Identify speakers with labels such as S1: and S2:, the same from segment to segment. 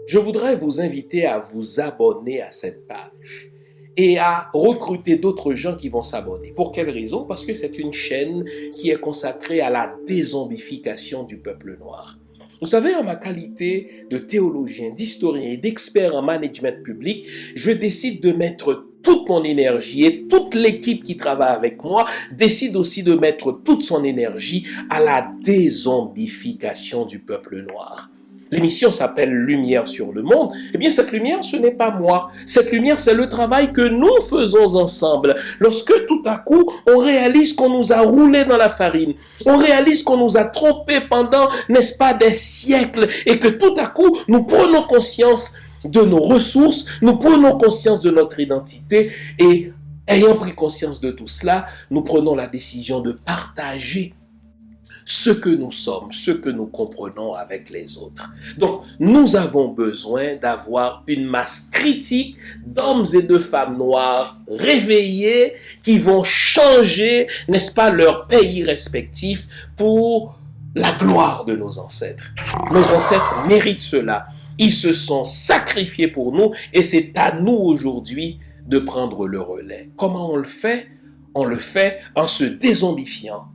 S1: je voudrais vous inviter à vous abonner à cette page et à recruter d'autres gens qui vont s'abonner. Pour quelle raison? Parce que c'est une chaîne qui est consacrée à la dézombification du peuple noir. Vous savez, en ma qualité de théologien, d'historien et d'expert en management public, je décide de mettre toute mon énergie et toute l'équipe qui travaille avec moi décide aussi de mettre toute son énergie à la dézombification du peuple noir. L'émission s'appelle Lumière sur le monde. Eh bien, cette lumière, ce n'est pas moi. Cette lumière, c'est le travail que nous faisons ensemble. Lorsque tout à coup, on réalise qu'on nous a roulé dans la farine, on réalise qu'on nous a trompés pendant, n'est-ce pas, des siècles, et que tout à coup, nous prenons conscience de nos ressources, nous prenons conscience de notre identité, et ayant pris conscience de tout cela, nous prenons la décision de partager ce que nous sommes, ce que nous comprenons avec les autres. Donc, nous avons besoin d'avoir une masse critique d'hommes et de femmes noirs réveillés qui vont changer, n'est-ce pas, leur pays respectif pour la gloire de nos ancêtres. Nos ancêtres méritent cela. Ils se sont sacrifiés pour nous et c'est à nous aujourd'hui de prendre le relais. Comment on le fait? On le fait en se dézombifiant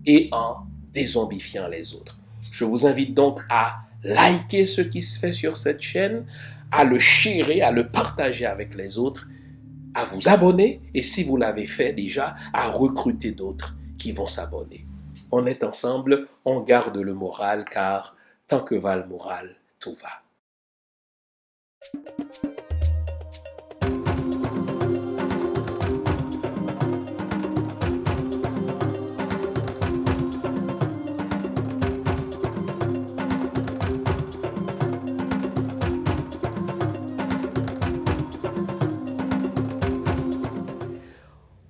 S1: et en dézombifiant les autres. Je vous invite donc à liker ce qui se fait sur cette chaîne, à le sharer, à le partager avec les autres, à vous abonner et si vous l'avez fait déjà, à recruter d'autres qui vont s'abonner. On est ensemble, on garde le moral car tant que va le moral, tout va.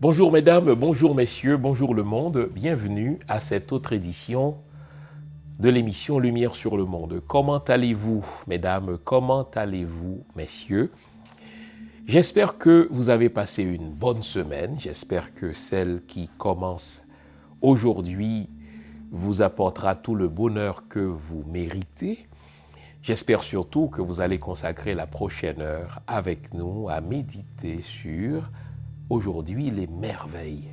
S1: Bonjour mesdames, bonjour messieurs, bonjour le monde, bienvenue à cette autre édition de l'émission Lumière sur le monde. Comment allez-vous mesdames, comment allez-vous messieurs? J'espère que vous avez passé une bonne semaine, j'espère que celle qui commence aujourd'hui vous apportera tout le bonheur que vous méritez. J'espère surtout que vous allez consacrer la prochaine heure avec nous à méditer sur aujourd'hui les merveilles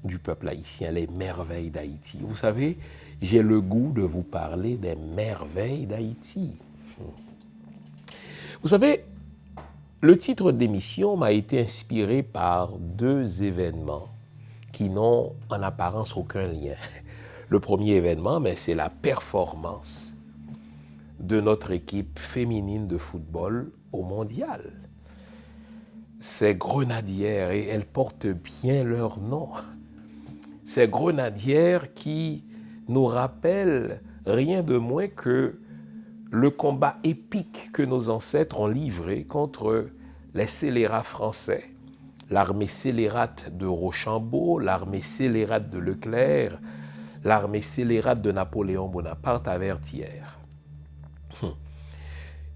S1: du peuple haïtien, les merveilles d'Haïti. Vous savez, j'ai le goût de vous parler des merveilles d'Haïti. Vous savez, le titre d'émission m'a été inspiré par deux événements qui n'ont en apparence aucun lien. Le premier événement, c'est la performance de notre équipe féminine de football au mondial. Ces grenadières, et elles portent bien leur nom, ces grenadières qui nous rappellent rien de moins que le combat épique que nos ancêtres ont livré contre les scélérats français, l'armée scélérate de Rochambeau, l'armée scélérate de Leclerc, l'armée scélérate de Napoléon Bonaparte à Vertières.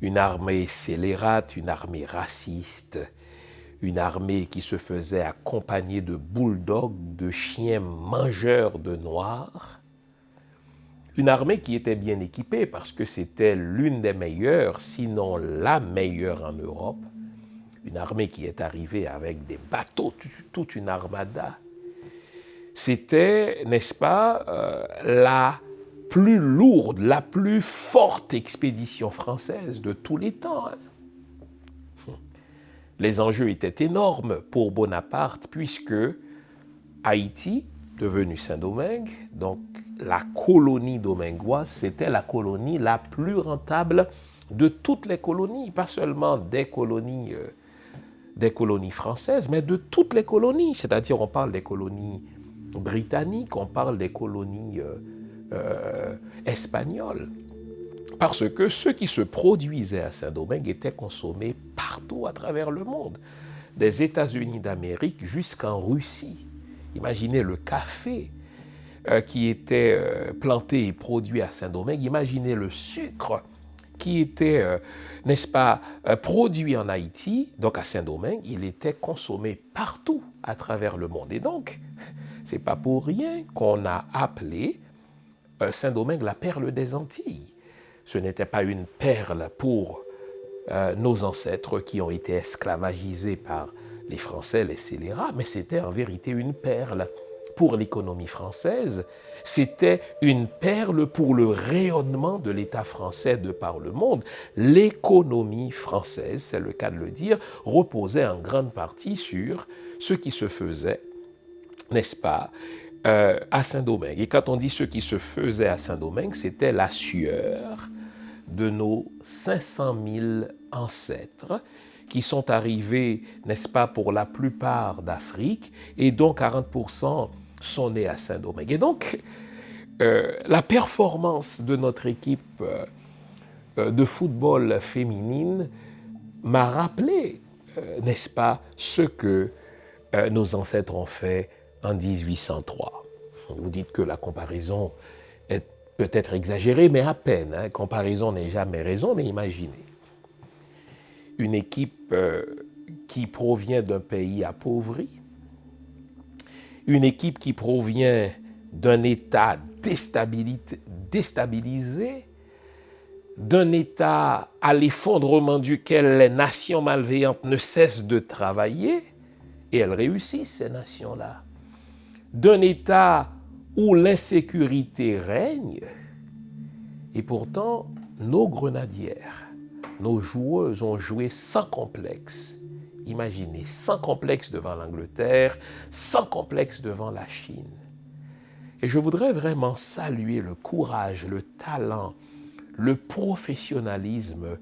S1: Une armée scélérate, une armée raciste, une armée qui se faisait accompagner de bulldogs, de chiens mangeurs de noirs. Une armée qui était bien équipée parce que c'était l'une des meilleures, sinon la meilleure en Europe. Une armée qui est arrivée avec des bateaux, toute une armada. C'était, n'est-ce pas, la plus lourde, la plus forte expédition française de tous les temps. Les enjeux étaient énormes pour Bonaparte puisque Haïti, devenu Saint-Domingue, donc la colonie domingoise, c'était la colonie la plus rentable de toutes les colonies, pas seulement des colonies françaises, mais de toutes les colonies. C'est-à-dire on parle des colonies britanniques, on parle des colonies espagnoles. Parce que ce qui se produisait à Saint-Domingue était consommé partout à travers le monde, des États-Unis d'Amérique jusqu'en Russie. Imaginez le café qui était planté et produit à Saint-Domingue, imaginez le sucre qui était, n'est-ce pas, produit en Haïti, donc à Saint-Domingue, il était consommé partout à travers le monde. Et donc, c'est pas pour rien qu'on a appelé Saint-Domingue la perle des Antilles. Ce n'était pas une perle pour nos ancêtres qui ont été esclavagisés par les Français, les scélérats, mais c'était en vérité une perle pour l'économie française, c'était une perle pour le rayonnement de l'État français de par le monde. L'économie française, c'est le cas de le dire, reposait en grande partie sur ce qui se faisait, n'est-ce pas, à Saint-Domingue. Et quand on dit ce qui se faisait à Saint-Domingue, c'était la sueur de nos 500 000 ancêtres qui sont arrivés, n'est-ce pas, pour la plupart d'Afrique, et dont 40% sont nés à Saint-Domingue. Et donc, la performance de notre équipe de football féminine m'a rappelé, n'est-ce pas, ce que nos ancêtres ont fait en 1803. Vous dites que la comparaison est peut-être exagérée, mais à peine. Hein. Comparaison n'est jamais raison, mais imaginez. Une équipe qui provient d'un pays appauvri, une équipe qui provient d'un État déstabilisé, d'un État à l'effondrement duquel les nations malveillantes ne cessent de travailler, et elles réussissent, ces nations-là, d'un État où l'insécurité règne, et pourtant, nos grenadières, nos joueuses ont joué sans complexe. Imaginez, sans complexe devant l'Angleterre, sans complexe devant la Chine. Et je voudrais vraiment saluer le courage, le talent, le professionnalisme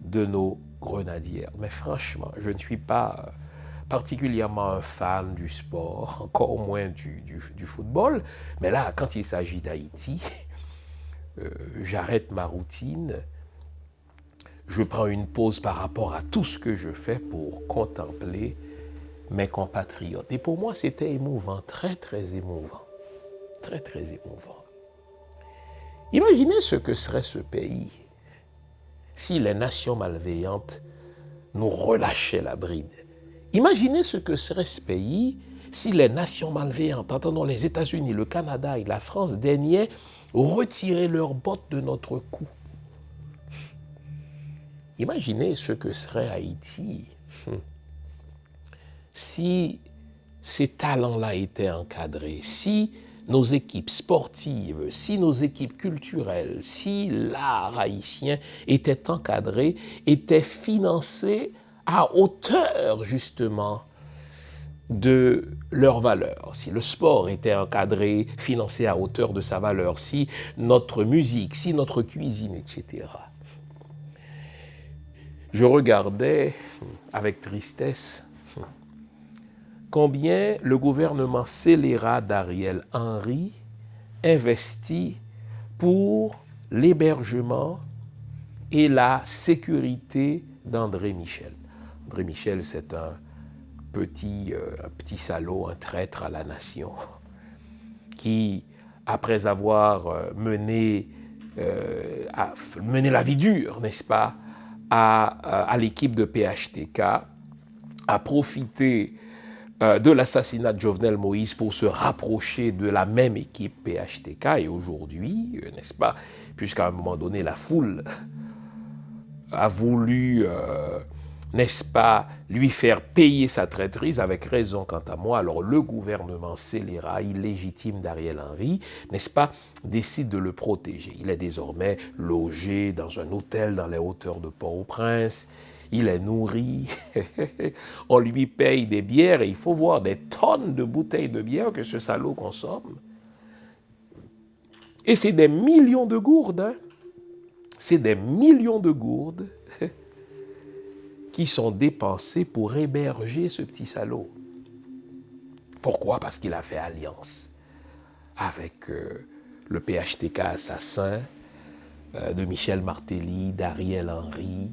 S1: de nos grenadières. Mais franchement, je ne suis pas particulièrement un fan du sport, encore moins du football. Mais là, quand il s'agit d'Haïti, j'arrête ma routine, je prends une pause par rapport à tout ce que je fais pour contempler mes compatriotes. Et pour moi, c'était émouvant, très, très émouvant. Très, très émouvant. Imaginez ce que serait ce pays si les nations malveillantes nous relâchaient la bride. Imaginez ce que serait ce pays si les nations malveillantes, entendons les États-Unis, le Canada et la France, daignaient retirer leurs bottes de notre cou. Imaginez ce que serait Haïti si ces talents-là étaient encadrés, si nos équipes sportives, si nos équipes culturelles, si l'art haïtien était encadré, était financé à hauteur justement de leur valeur, si le sport était encadré, financé à hauteur de sa valeur, si notre musique, si notre cuisine, etc. Je regardais avec tristesse combien le gouvernement scélérat d'Ariel Henry investit pour l'hébergement et la sécurité d'André Michel. André Michel, c'est un petit salaud, un traître à la nation, qui, après avoir mené la vie dure, n'est-ce pas, à l'équipe de PHTK, a profité de l'assassinat de Jovenel Moïse pour se rapprocher de la même équipe PHTK. Et aujourd'hui, n'est-ce pas, puisqu'à un moment donné, la foule a voulu, n'est-ce pas, lui faire payer sa traîtrise, avec raison quant à moi, alors le gouvernement scélérat, illégitime d'Ariel Henry, n'est-ce pas, décide de le protéger. Il est désormais logé dans un hôtel dans les hauteurs de Port-au-Prince. Il est nourri, on lui paye des bières et il faut voir des tonnes de bouteilles de bière que ce salaud consomme. Et c'est des millions de gourdes, hein? C'est des millions de gourdes qui sont dépensées pour héberger ce petit salaud. Pourquoi? Parce qu'il a fait alliance avec le PHTK assassin de Michel Martelly, d'Ariel Henry,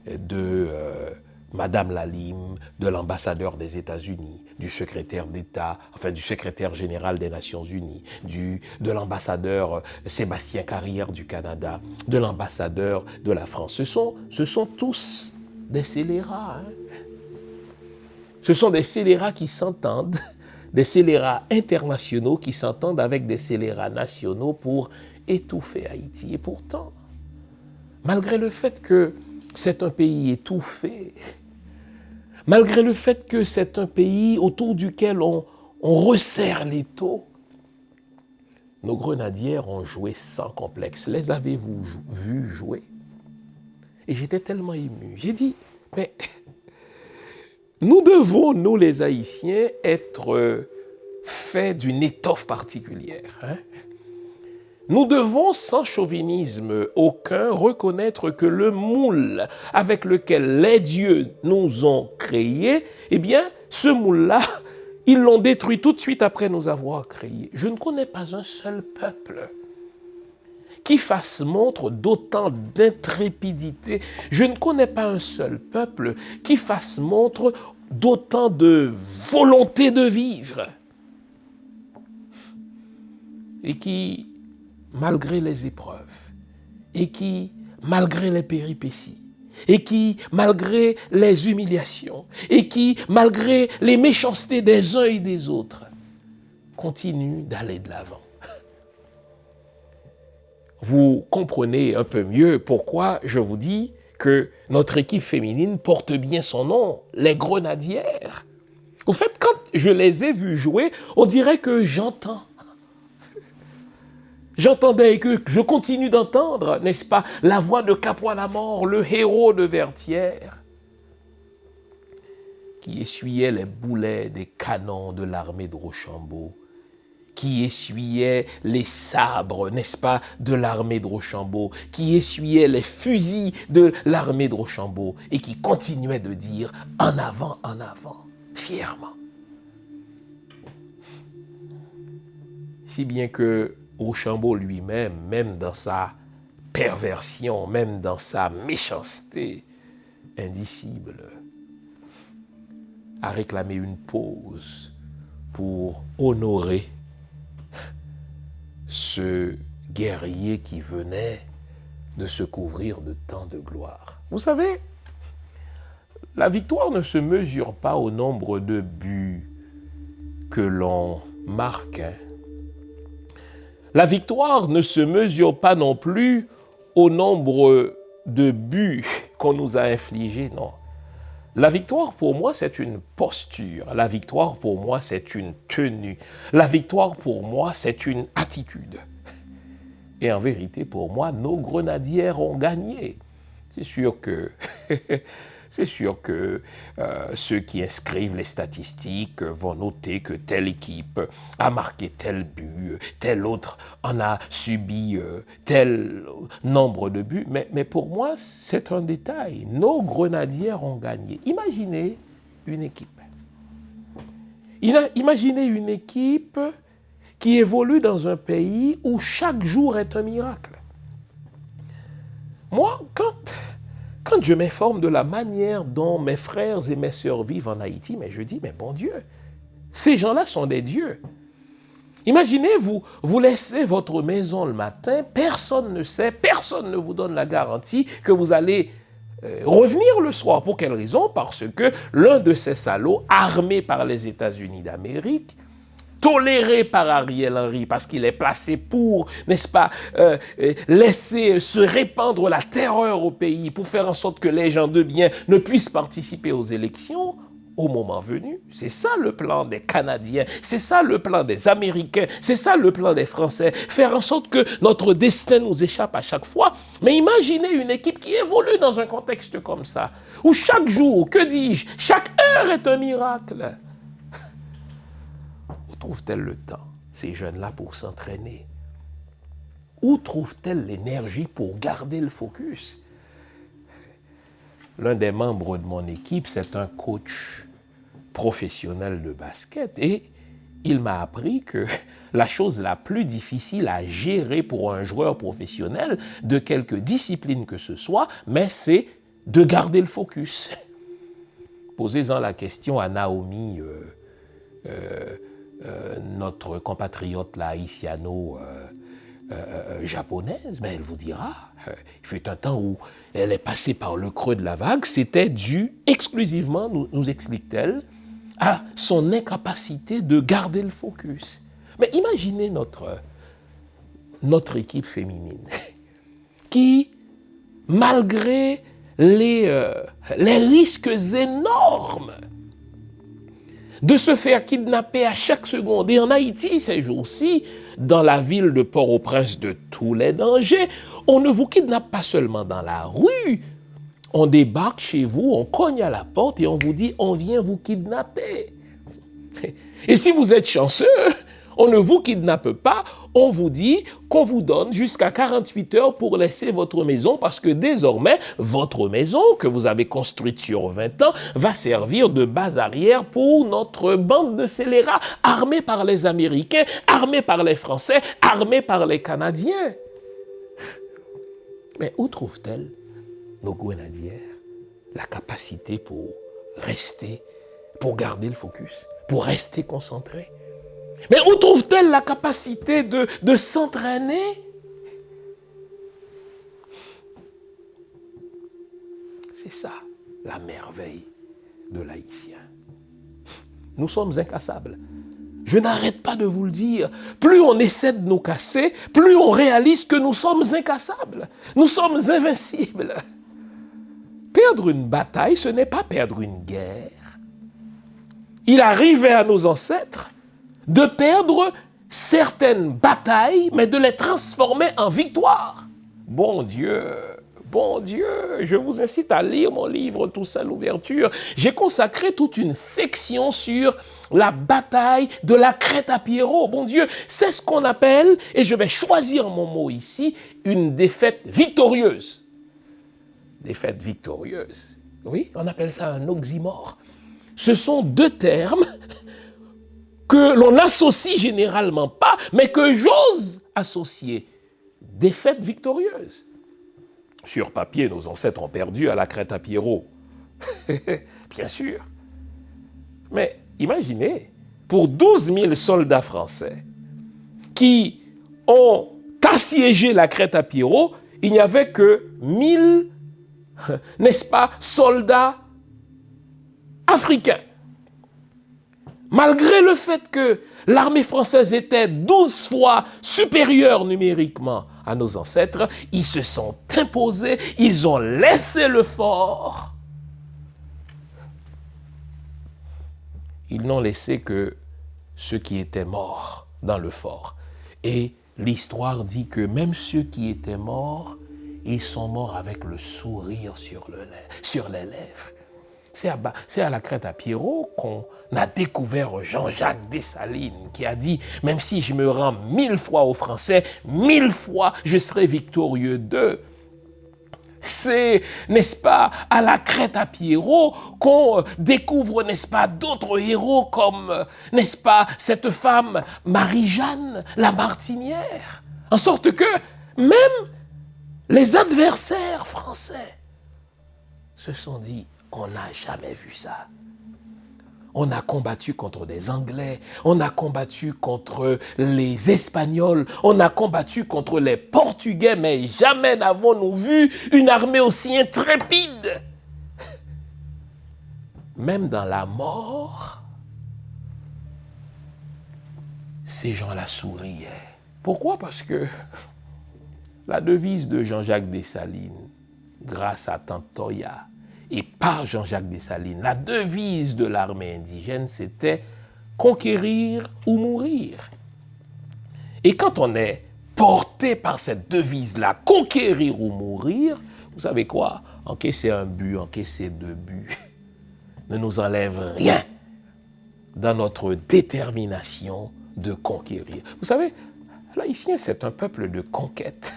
S1: de Madame Lalime, de l'ambassadeur des États-Unis, du secrétaire d'État, enfin du secrétaire général des Nations Unies, de l'ambassadeur Sébastien Carrière du Canada, de l'ambassadeur de la France. Ce sont tous des scélérats. Hein? Ce sont des scélérats qui s'entendent, des scélérats internationaux qui s'entendent avec des scélérats nationaux pour étouffer Haïti. Et pourtant, malgré le fait que c'est un pays étouffé, malgré le fait que c'est un pays autour duquel on resserre l'étau, nos grenadières ont joué sans complexe. Les avez-vous vus jouer? Et j'étais tellement ému. J'ai dit, mais nous devons, nous les Haïtiens, être faits d'une étoffe particulière. Nous devons, sans chauvinisme aucun, reconnaître que le moule avec lequel les dieux nous ont créés, eh bien, ce moule-là, ils l'ont détruit tout de suite après nous avoir créés. Je ne connais pas un seul peuple qui fasse montre d'autant d'intrépidité. Je ne connais pas un seul peuple qui fasse montre d'autant de volonté de vivre. Et qui, malgré les épreuves, et qui, malgré les péripéties, et qui, malgré les humiliations, et qui, malgré les méchancetés des uns et des autres, continue d'aller de l'avant. Vous comprenez un peu mieux pourquoi je vous dis que notre équipe féminine porte bien son nom, les Grenadières. En fait, quand je les ai vues jouer, on dirait que j'entends. J'entendais et que je continue d'entendre, n'est-ce pas, la voix de Capois-la-Mort, le héros de Vertières, qui essuyait les boulets des canons de l'armée de Rochambeau, qui essuyait les sabres, n'est-ce pas, de l'armée de Rochambeau, qui essuyait les fusils de l'armée de Rochambeau, et qui continuait de dire « en avant, fièrement ». Si bien que Rochambeau lui-même, même dans sa perversion, même dans sa méchanceté indicible, a réclamé une pause pour honorer ce guerrier qui venait de se couvrir de tant de gloire. Vous savez, la victoire ne se mesure pas au nombre de buts que l'on marque. La victoire ne se mesure pas non plus au nombre de buts qu'on nous a infligés, non. La victoire, pour moi, c'est une posture. La victoire, pour moi, c'est une tenue. La victoire, pour moi, c'est une attitude. Et en vérité, pour moi, nos grenadières ont gagné. C'est sûr que ceux qui inscrivent les statistiques vont noter que telle équipe a marqué tel but, telle autre en a subi tel nombre de buts. Mais pour moi, c'est un détail. Nos grenadières ont gagné. Imaginez une équipe. Imaginez une équipe qui évolue dans un pays où chaque jour est un miracle. Moi, quand je m'informe de la manière dont mes frères et mes sœurs vivent en Haïti, mais je dis, mais bon Dieu, ces gens-là sont des dieux. Imaginez, vous laissez votre maison le matin, personne ne sait, personne ne vous donne la garantie que vous allez revenir le soir. Pour quelle raison? Parce que l'un de ces salauds, armé par les États-Unis d'Amérique, toléré par Ariel Henry parce qu'il est placé pour, n'est-ce pas, laisser se répandre la terreur au pays pour faire en sorte que les gens de bien ne puissent participer aux élections au moment venu. C'est ça le plan des Canadiens, c'est ça le plan des Américains, c'est ça le plan des Français, faire en sorte que notre destin nous échappe à chaque fois. Mais imaginez une équipe qui évolue dans un contexte comme ça, où chaque jour, que dis-je, chaque heure est un miracle. Où trouvent-elles le temps, ces jeunes-là, pour s'entraîner? Où trouvent-elles l'énergie pour garder le focus? L'un des membres de mon équipe, c'est un coach professionnel de basket et il m'a appris que la chose la plus difficile à gérer pour un joueur professionnel de quelque discipline que ce soit, mais c'est de garder le focus. Posez-en la question à Naomi, notre compatriote là, haïtiano-japonaise, mais elle vous dira, il fut un temps où elle est passée par le creux de la vague, c'était dû exclusivement, nous explique-t-elle, à son incapacité de garder le focus. Mais imaginez notre équipe féminine qui, malgré les risques énormes de se faire kidnapper à chaque seconde. Et en Haïti, ces jours-ci, dans la ville de Port-au-Prince de tous les dangers, on ne vous kidnappe pas seulement dans la rue. On débarque chez vous, on cogne à la porte et on vous dit « on vient vous kidnapper ». Et si vous êtes chanceux, on ne vous kidnappe pas, on vous dit qu'on vous donne jusqu'à 48 heures pour laisser votre maison parce que désormais, votre maison que vous avez construite sur 20 ans va servir de base arrière pour notre bande de scélérats armés par les Américains, armés par les Français, armés par les Canadiens. Mais où trouvent-elles, nos grenadières, la capacité pour rester, pour garder le focus, pour rester concentrés? Mais où trouve-t-elle la capacité de s'entraîner? C'est ça, la merveille de l'Haïtien. Nous sommes incassables. Je n'arrête pas de vous le dire. Plus on essaie de nous casser, plus on réalise que nous sommes incassables. Nous sommes invincibles. Perdre une bataille, ce n'est pas perdre une guerre. Il arrivait à nos ancêtres de perdre certaines batailles, mais de les transformer en victoire. Bon Dieu, je vous incite à lire mon livre Toussaint Louverture. J'ai consacré toute une section sur la bataille de la Crête-à-Pierrot. Bon Dieu, c'est ce qu'on appelle, et je vais choisir mon mot ici, une défaite victorieuse. Défaite victorieuse. Oui, on appelle ça un oxymore. Ce sont deux termes que l'on n'associe généralement pas, mais que j'ose associer. Défaite victorieuse. Sur papier, nos ancêtres ont perdu à la Crête-à-Pierrot. Bien sûr. Mais imaginez, pour 12 000 soldats français qui ont assiégé la Crête-à-Pierrot, il n'y avait que 1000, n'est-ce pas, soldats africains. Malgré le fait que l'armée française était 12 fois supérieure numériquement à nos ancêtres, ils se sont imposés, ils ont laissé le fort. Ils n'ont laissé que ceux qui étaient morts dans le fort. Et l'histoire dit que même ceux qui étaient morts, ils sont morts avec le sourire sur les lèvres. C'est à la Crête-à-Pierrot qu'on a découvert Jean-Jacques Dessalines qui a dit « Même si je me rends 1000 fois aux Français, 1000 fois je serai victorieux d'eux ». C'est, n'est-ce pas, à la Crête-à-Pierrot qu'on découvre, n'est-ce pas, d'autres héros comme, n'est-ce pas, cette femme Marie-Jeanne, la Martinière. En sorte que même les adversaires français se sont dit « On n'a jamais vu ça ». On a combattu contre des Anglais, on a combattu contre les Espagnols, on a combattu contre les Portugais, mais jamais n'avons-nous vu une armée aussi intrépide. Même dans la mort, ces gens-là souriaient. Pourquoi? Parce que la devise de Jean-Jacques Dessalines, grâce à Tantoya, et par Jean-Jacques Dessalines, la devise de l'armée indigène, c'était « conquérir ou mourir ». Et quand on est porté par cette devise-là, « conquérir ou mourir », vous savez quoi? Encaisser un but, encaisser 2 buts, ne nous enlève rien dans notre détermination de conquérir. Vous savez, l'Haïtien, c'est un peuple de conquête.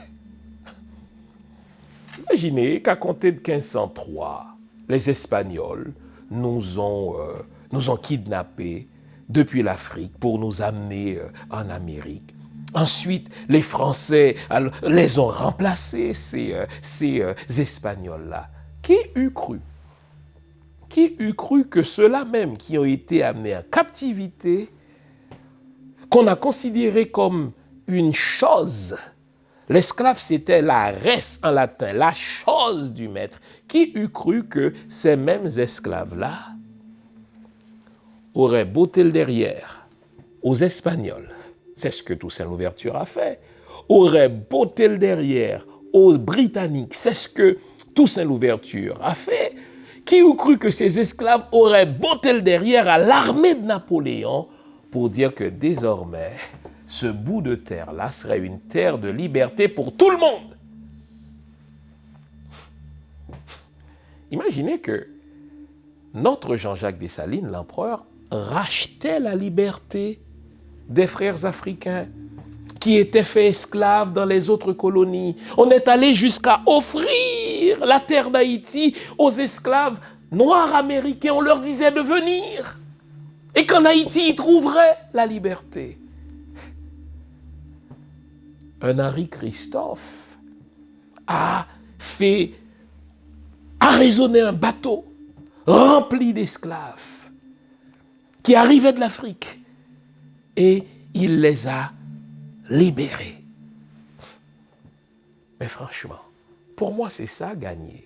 S1: Imaginez qu'à compter de 1503, les Espagnols nous ont kidnappés depuis l'Afrique pour nous amener en Amérique. Ensuite, les Français les ont remplacés, ces Espagnols-là. Qui eût cru? Qui eût cru que ceux-là même qui ont été amenés en captivité, qu'on a considéré comme une chose. L'esclave, c'était la res en latin, la chose du maître. Qui eût cru que ces mêmes esclaves-là auraient botté le derrière aux Espagnols? C'est ce que Toussaint Louverture a fait. Auraient botté le derrière aux Britanniques. C'est ce que Toussaint Louverture a fait, qui eût cru que ces esclaves auraient botté le derrière à l'armée de Napoléon pour dire que désormais, ce bout de terre-là serait une terre de liberté pour tout le monde. Imaginez que notre Jean-Jacques Dessalines, l'empereur, rachetait la liberté des frères africains qui étaient faits esclaves dans les autres colonies. On est allé jusqu'à offrir la terre d'Haïti aux esclaves noirs américains. On leur disait de venir. Et qu'en Haïti, ils trouveraient la liberté. Un Henri Christophe a raisonné un bateau rempli d'esclaves qui arrivaient de l'Afrique et il les a libérés. Mais franchement, pour moi, c'est ça gagner.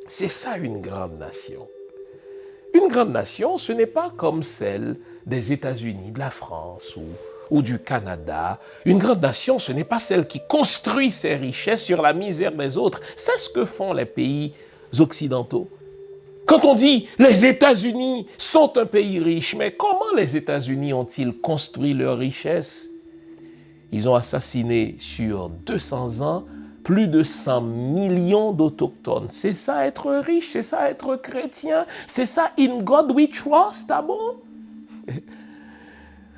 S1: C'est ça une grande nation. Une grande nation, ce n'est pas comme celle des États-Unis, de la France ou du Canada. Une grande nation, ce n'est pas celle qui construit ses richesses sur la misère des autres. C'est ce que font les pays occidentaux. Quand on dit les États-Unis sont un pays riche, mais comment les États-Unis ont-ils construit leur richesse? Ils ont assassiné sur 200 ans plus de 100 millions d'autochtones. C'est ça être riche, c'est ça être chrétien, c'est ça in God we trust, ah bon?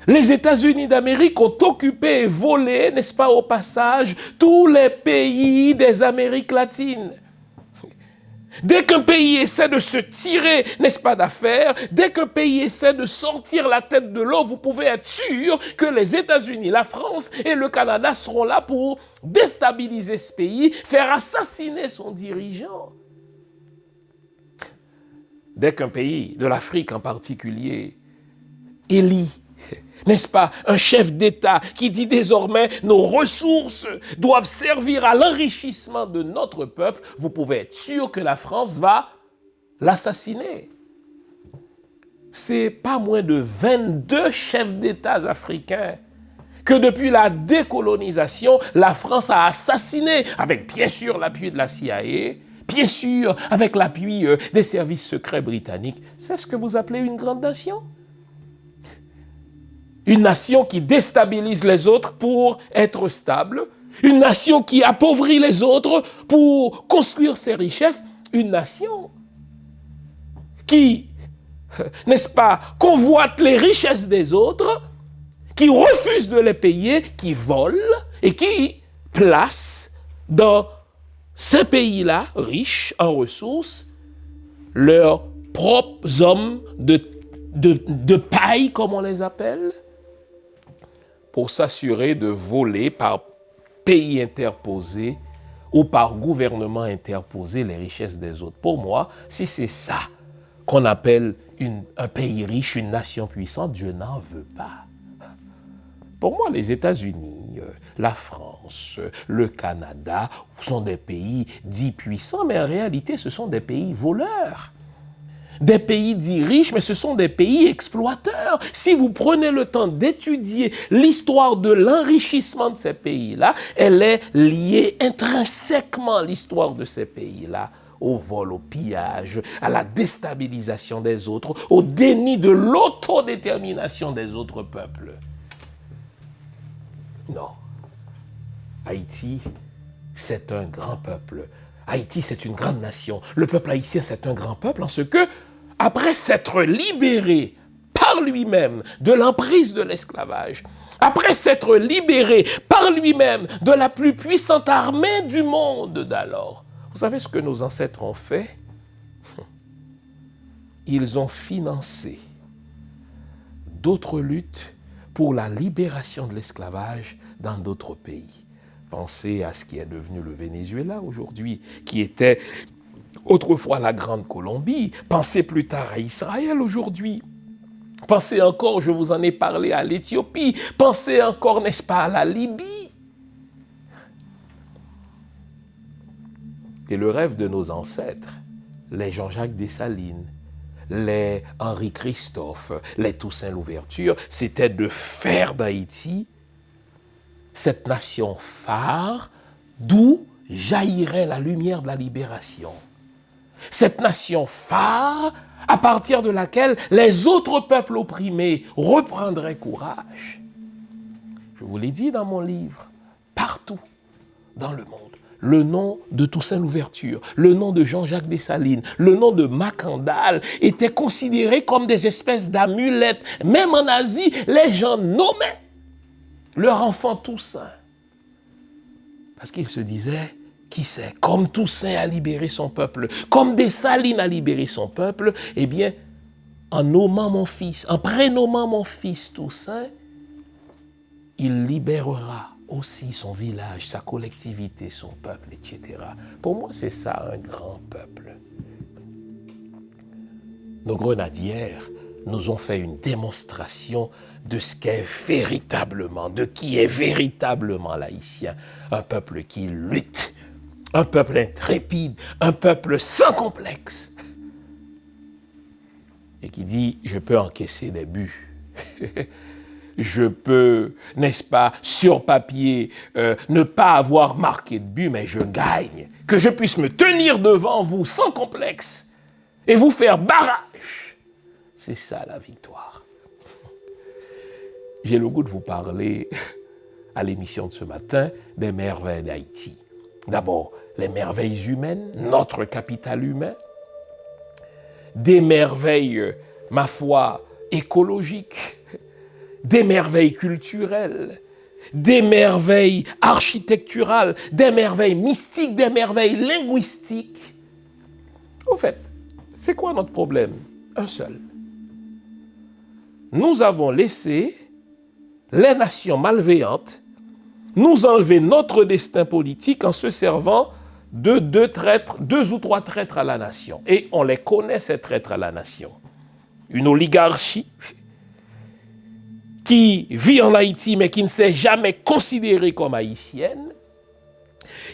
S1: Les États-Unis d'Amérique ont occupé et volé, n'est-ce pas, au passage, tous les pays des Amériques latines. Dès qu'un pays essaie de se tirer, n'est-ce pas, d'affaires, dès qu'un pays essaie de sortir la tête de l'eau, vous pouvez être sûr que les États-Unis, la France et le Canada seront là pour déstabiliser ce pays, faire assassiner son dirigeant. Dès qu'un pays, de l'Afrique en particulier, élit, n'est-ce pas, un chef d'État qui dit désormais nos ressources doivent servir à l'enrichissement de notre peuple, vous pouvez être sûr que la France va l'assassiner. C'est pas moins de 22 chefs d'État africains que depuis la décolonisation, la France a assassiné, avec bien sûr l'appui de la CIA, bien sûr avec l'appui des services secrets britanniques. C'est ce que vous appelez une grande nation ? Une nation qui déstabilise les autres pour être stable. Une nation qui appauvrit les autres pour construire ses richesses. Une nation qui, n'est-ce pas, convoite les richesses des autres, qui refuse de les payer, qui vole et qui place dans ces pays-là, riches en ressources, leurs propres hommes de paille, comme on les appelle, pour s'assurer de voler par pays interposé ou par gouvernement interposé les richesses des autres. Pour moi, si c'est ça qu'on appelle un pays riche, une nation puissante, je n'en veux pas. Pour moi, les États-Unis, la France, le Canada sont des pays dits puissants, mais en réalité, ce sont des pays voleurs. Des pays dits riches, mais ce sont des pays exploiteurs. Si vous prenez le temps d'étudier l'histoire de l'enrichissement de ces pays-là, elle est liée intrinsèquement, l'histoire de ces pays-là, au vol, au pillage, à la déstabilisation des autres, au déni de l'autodétermination des autres peuples. Non. Haïti, c'est un grand peuple. Haïti, c'est une grande nation. Le peuple haïtien, c'est un grand peuple en ce que, après s'être libéré par lui-même de l'emprise de l'esclavage, après s'être libéré par lui-même de la plus puissante armée du monde d'alors, vous savez ce que nos ancêtres ont fait? Ils ont financé d'autres luttes pour la libération de l'esclavage dans d'autres pays. Pensez à ce qui est devenu le Venezuela aujourd'hui, qui était autrefois la Grande Colombie. Pensez plus tard à Israël aujourd'hui. Pensez encore, je vous en ai parlé, à l'Éthiopie. Pensez encore, n'est-ce pas, à la Libye. Et le rêve de nos ancêtres, les Jean-Jacques Dessalines, les Henri Christophe, les Toussaint Louverture, c'était de faire d'Haïti cette nation phare, d'où jaillirait la lumière de la libération. Cette nation phare, à partir de laquelle les autres peuples opprimés reprendraient courage. Je vous l'ai dit dans mon livre, partout dans le monde, le nom de Toussaint Louverture, le nom de Jean-Jacques Dessalines, le nom de Macandal étaient considérés comme des espèces d'amulettes. Même en Asie, les gens nommaient leur enfant Toussaint. Parce qu'ils se disaient, qui sait, comme Toussaint a libéré son peuple, comme Dessalines a libéré son peuple, eh bien, en nommant mon fils, en prénommant mon fils Toussaint, il libérera aussi son village, sa collectivité, son peuple, etc. Pour moi, c'est ça un grand peuple. Nos grenadières nous ont fait une démonstration de ce qu'est véritablement, de qui est véritablement l'haïtien. Un peuple qui lutte, un peuple intrépide, un peuple sans complexe. Et qui dit, je peux encaisser des buts. Je peux, n'est-ce pas, sur papier, ne pas avoir marqué de but, mais je gagne. Que je puisse me tenir devant vous sans complexe et vous faire barrage. C'est ça la victoire. J'ai le goût de vous parler à l'émission de ce matin des merveilles d'Haïti. D'abord, les merveilles humaines, notre capital humain. Des merveilles, ma foi, écologiques. Des merveilles culturelles, des merveilles architecturales, des merveilles mystiques, des merveilles linguistiques. Au fait, c'est quoi notre problème? Un seul. Nous avons laissé les nations malveillantes nous enlever notre destin politique en se servant de deux ou trois traîtres à la nation. Et on les connaît, ces traîtres à la nation. Une oligarchie qui vit en Haïti, mais qui ne s'est jamais considérée comme haïtienne,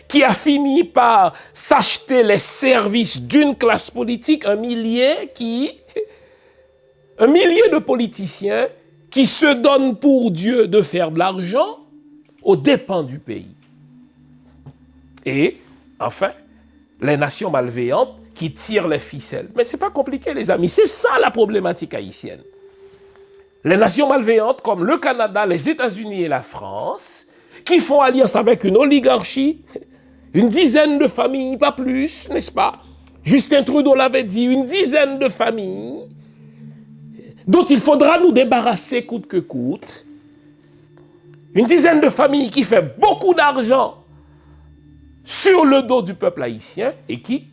S1: qui a fini par s'acheter les services d'une classe politique, un millier de politiciens qui se donnent pour Dieu de faire de l'argent aux dépens du pays. Et, enfin, les nations malveillantes qui tirent les ficelles. Mais ce n'est pas compliqué, les amis, c'est ça la problématique haïtienne. Les nations malveillantes comme le Canada, les États-Unis et la France, qui font alliance avec une oligarchie, une dizaine de familles, pas plus, n'est-ce pas? Justin Trudeau l'avait dit, une dizaine de familles dont il faudra nous débarrasser coûte que coûte. Une dizaine de familles qui fait beaucoup d'argent sur le dos du peuple haïtien et qui,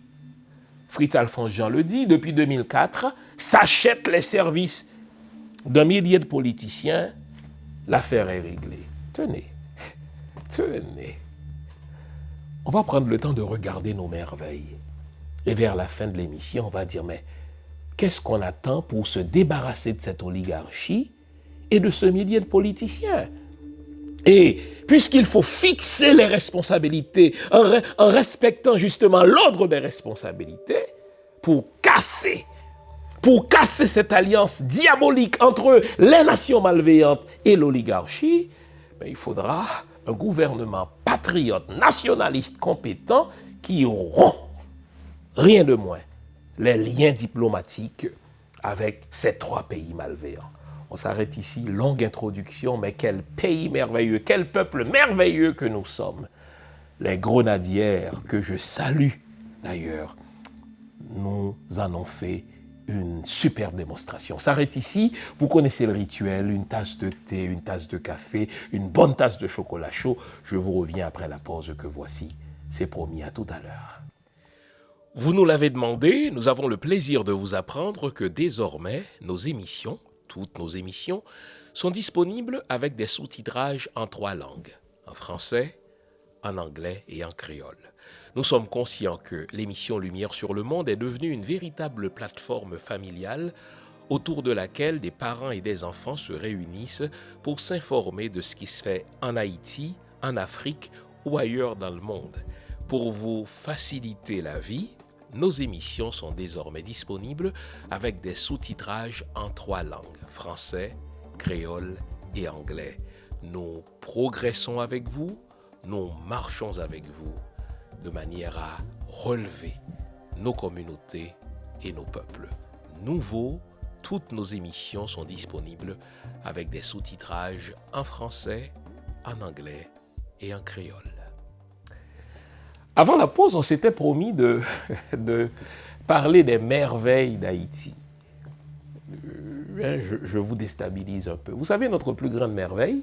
S1: Fritz Alphonse Jean le dit, depuis 2004, s'achète les services d'un millier de politiciens, l'affaire est réglée. Tenez. On va prendre le temps de regarder nos merveilles. Et vers la fin de l'émission, on va dire, mais qu'est-ce qu'on attend pour se débarrasser de cette oligarchie et de ce millier de politiciens? Et puisqu'il faut fixer les responsabilités en respectant justement l'ordre des responsabilités, pour casser cette alliance diabolique entre les nations malveillantes et l'oligarchie, il faudra un gouvernement patriote, nationaliste, compétent, qui rompt, rien de moins, les liens diplomatiques avec ces trois pays malveillants. On s'arrête ici, longue introduction, mais quel pays merveilleux, quel peuple merveilleux que nous sommes. Les grenadières que je salue d'ailleurs, nous en ont fait une superbe démonstration. On s'arrête ici, vous connaissez le rituel, une tasse de thé, une tasse de café, une bonne tasse de chocolat chaud. Je vous reviens après la pause que voici. C'est promis, à tout à l'heure. Vous nous l'avez demandé, nous avons le plaisir de vous apprendre que désormais, nos émissions, toutes nos émissions, sont disponibles avec des sous-titrages en 3 langues, en français, en anglais et en créole. Nous sommes conscients que l'émission Lumière sur le monde est devenue une véritable plateforme familiale autour de laquelle des parents et des enfants se réunissent pour s'informer de ce qui se fait en Haïti, en Afrique ou ailleurs dans le monde. Pour vous faciliter la vie, nos émissions sont désormais disponibles avec des sous-titrages en 3 langues, français, créole et anglais. Nous progressons avec vous, nous marchons avec vous. de manière à relever nos communautés et nos peuples. Nouveau, toutes nos émissions sont disponibles avec des sous-titrages en français, en anglais et en créole. Avant la pause, on s'était promis de parler des merveilles d'Haïti. Je vous déstabilise un peu. Vous savez, notre plus grande merveille,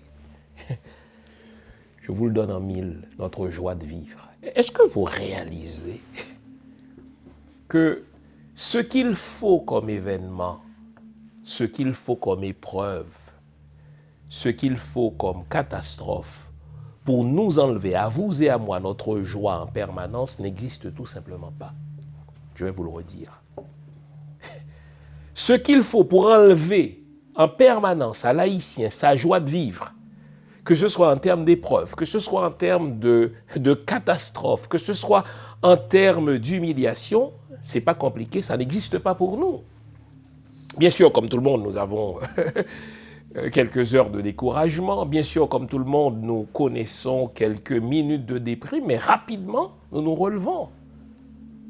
S1: je vous le donne en mille, notre joie de vivre. Est-ce que vous réalisez que ce qu'il faut comme événement, ce qu'il faut comme épreuve, ce qu'il faut comme catastrophe pour nous enlever, à vous et à moi, notre joie en permanence n'existe tout simplement pas. Je vais vous le redire. Ce qu'il faut pour enlever en permanence à l'Haïtien sa joie de vivre, que ce soit en termes d'épreuve, que ce soit en termes de catastrophe, que ce soit en termes d'humiliation, c'est pas compliqué, ça n'existe pas pour nous. Bien sûr, comme tout le monde, nous avons quelques heures de découragement. Bien sûr, comme tout le monde, nous connaissons quelques minutes de déprime, mais rapidement, nous nous relevons.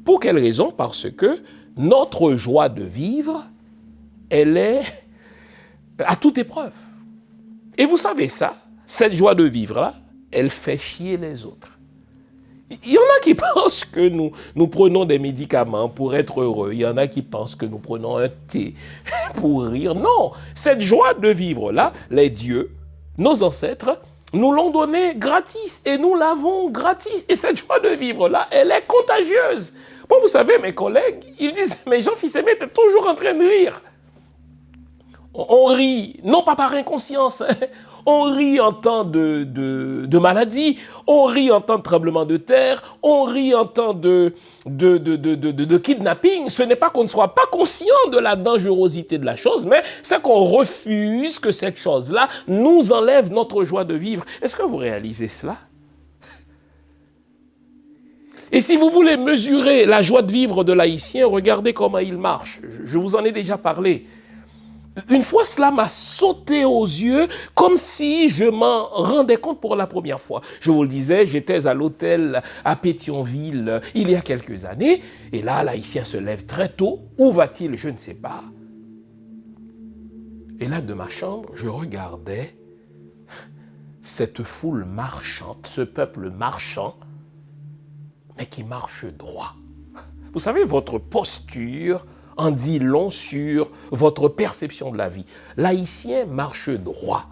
S1: Pour quelle raison? Parce que notre joie de vivre, elle est à toute épreuve. Et vous savez ça, cette joie de vivre-là, elle fait chier les autres. Il y en a qui pensent que nous prenons des médicaments pour être heureux. Il y en a qui pensent que nous prenons un thé pour rire. Non, cette joie de vivre-là, les dieux, nos ancêtres, nous l'ont donnée gratis et nous l'avons gratis. Et cette joie de vivre-là, elle est contagieuse. Bon, vous savez, mes collègues, ils disent, mais Jean-Fils Aimé, t'es toujours en train de rire. On rit, non pas par inconscience, on rit en temps de maladie, on rit en temps de tremblement de terre, on rit en temps de kidnapping. Ce n'est pas qu'on ne soit pas conscient de la dangerosité de la chose, mais c'est qu'on refuse que cette chose-là nous enlève notre joie de vivre. Est-ce que vous réalisez cela? Et si vous voulez mesurer la joie de vivre de l'Haïtien, regardez comment il marche. Je vous en ai déjà parlé. Une fois, cela m'a sauté aux yeux comme si je m'en rendais compte pour la première fois. Je vous le disais, j'étais à l'hôtel à Pétionville il y a quelques années. Et là, l'Haïtien se lève très tôt. Où va-t-il? Je ne sais pas. Et là, de ma chambre, je regardais cette foule marchante, ce peuple marchant, mais qui marche droit. Vous savez, votre posture en dit long sur votre perception de la vie. L'Haïtien marche droit.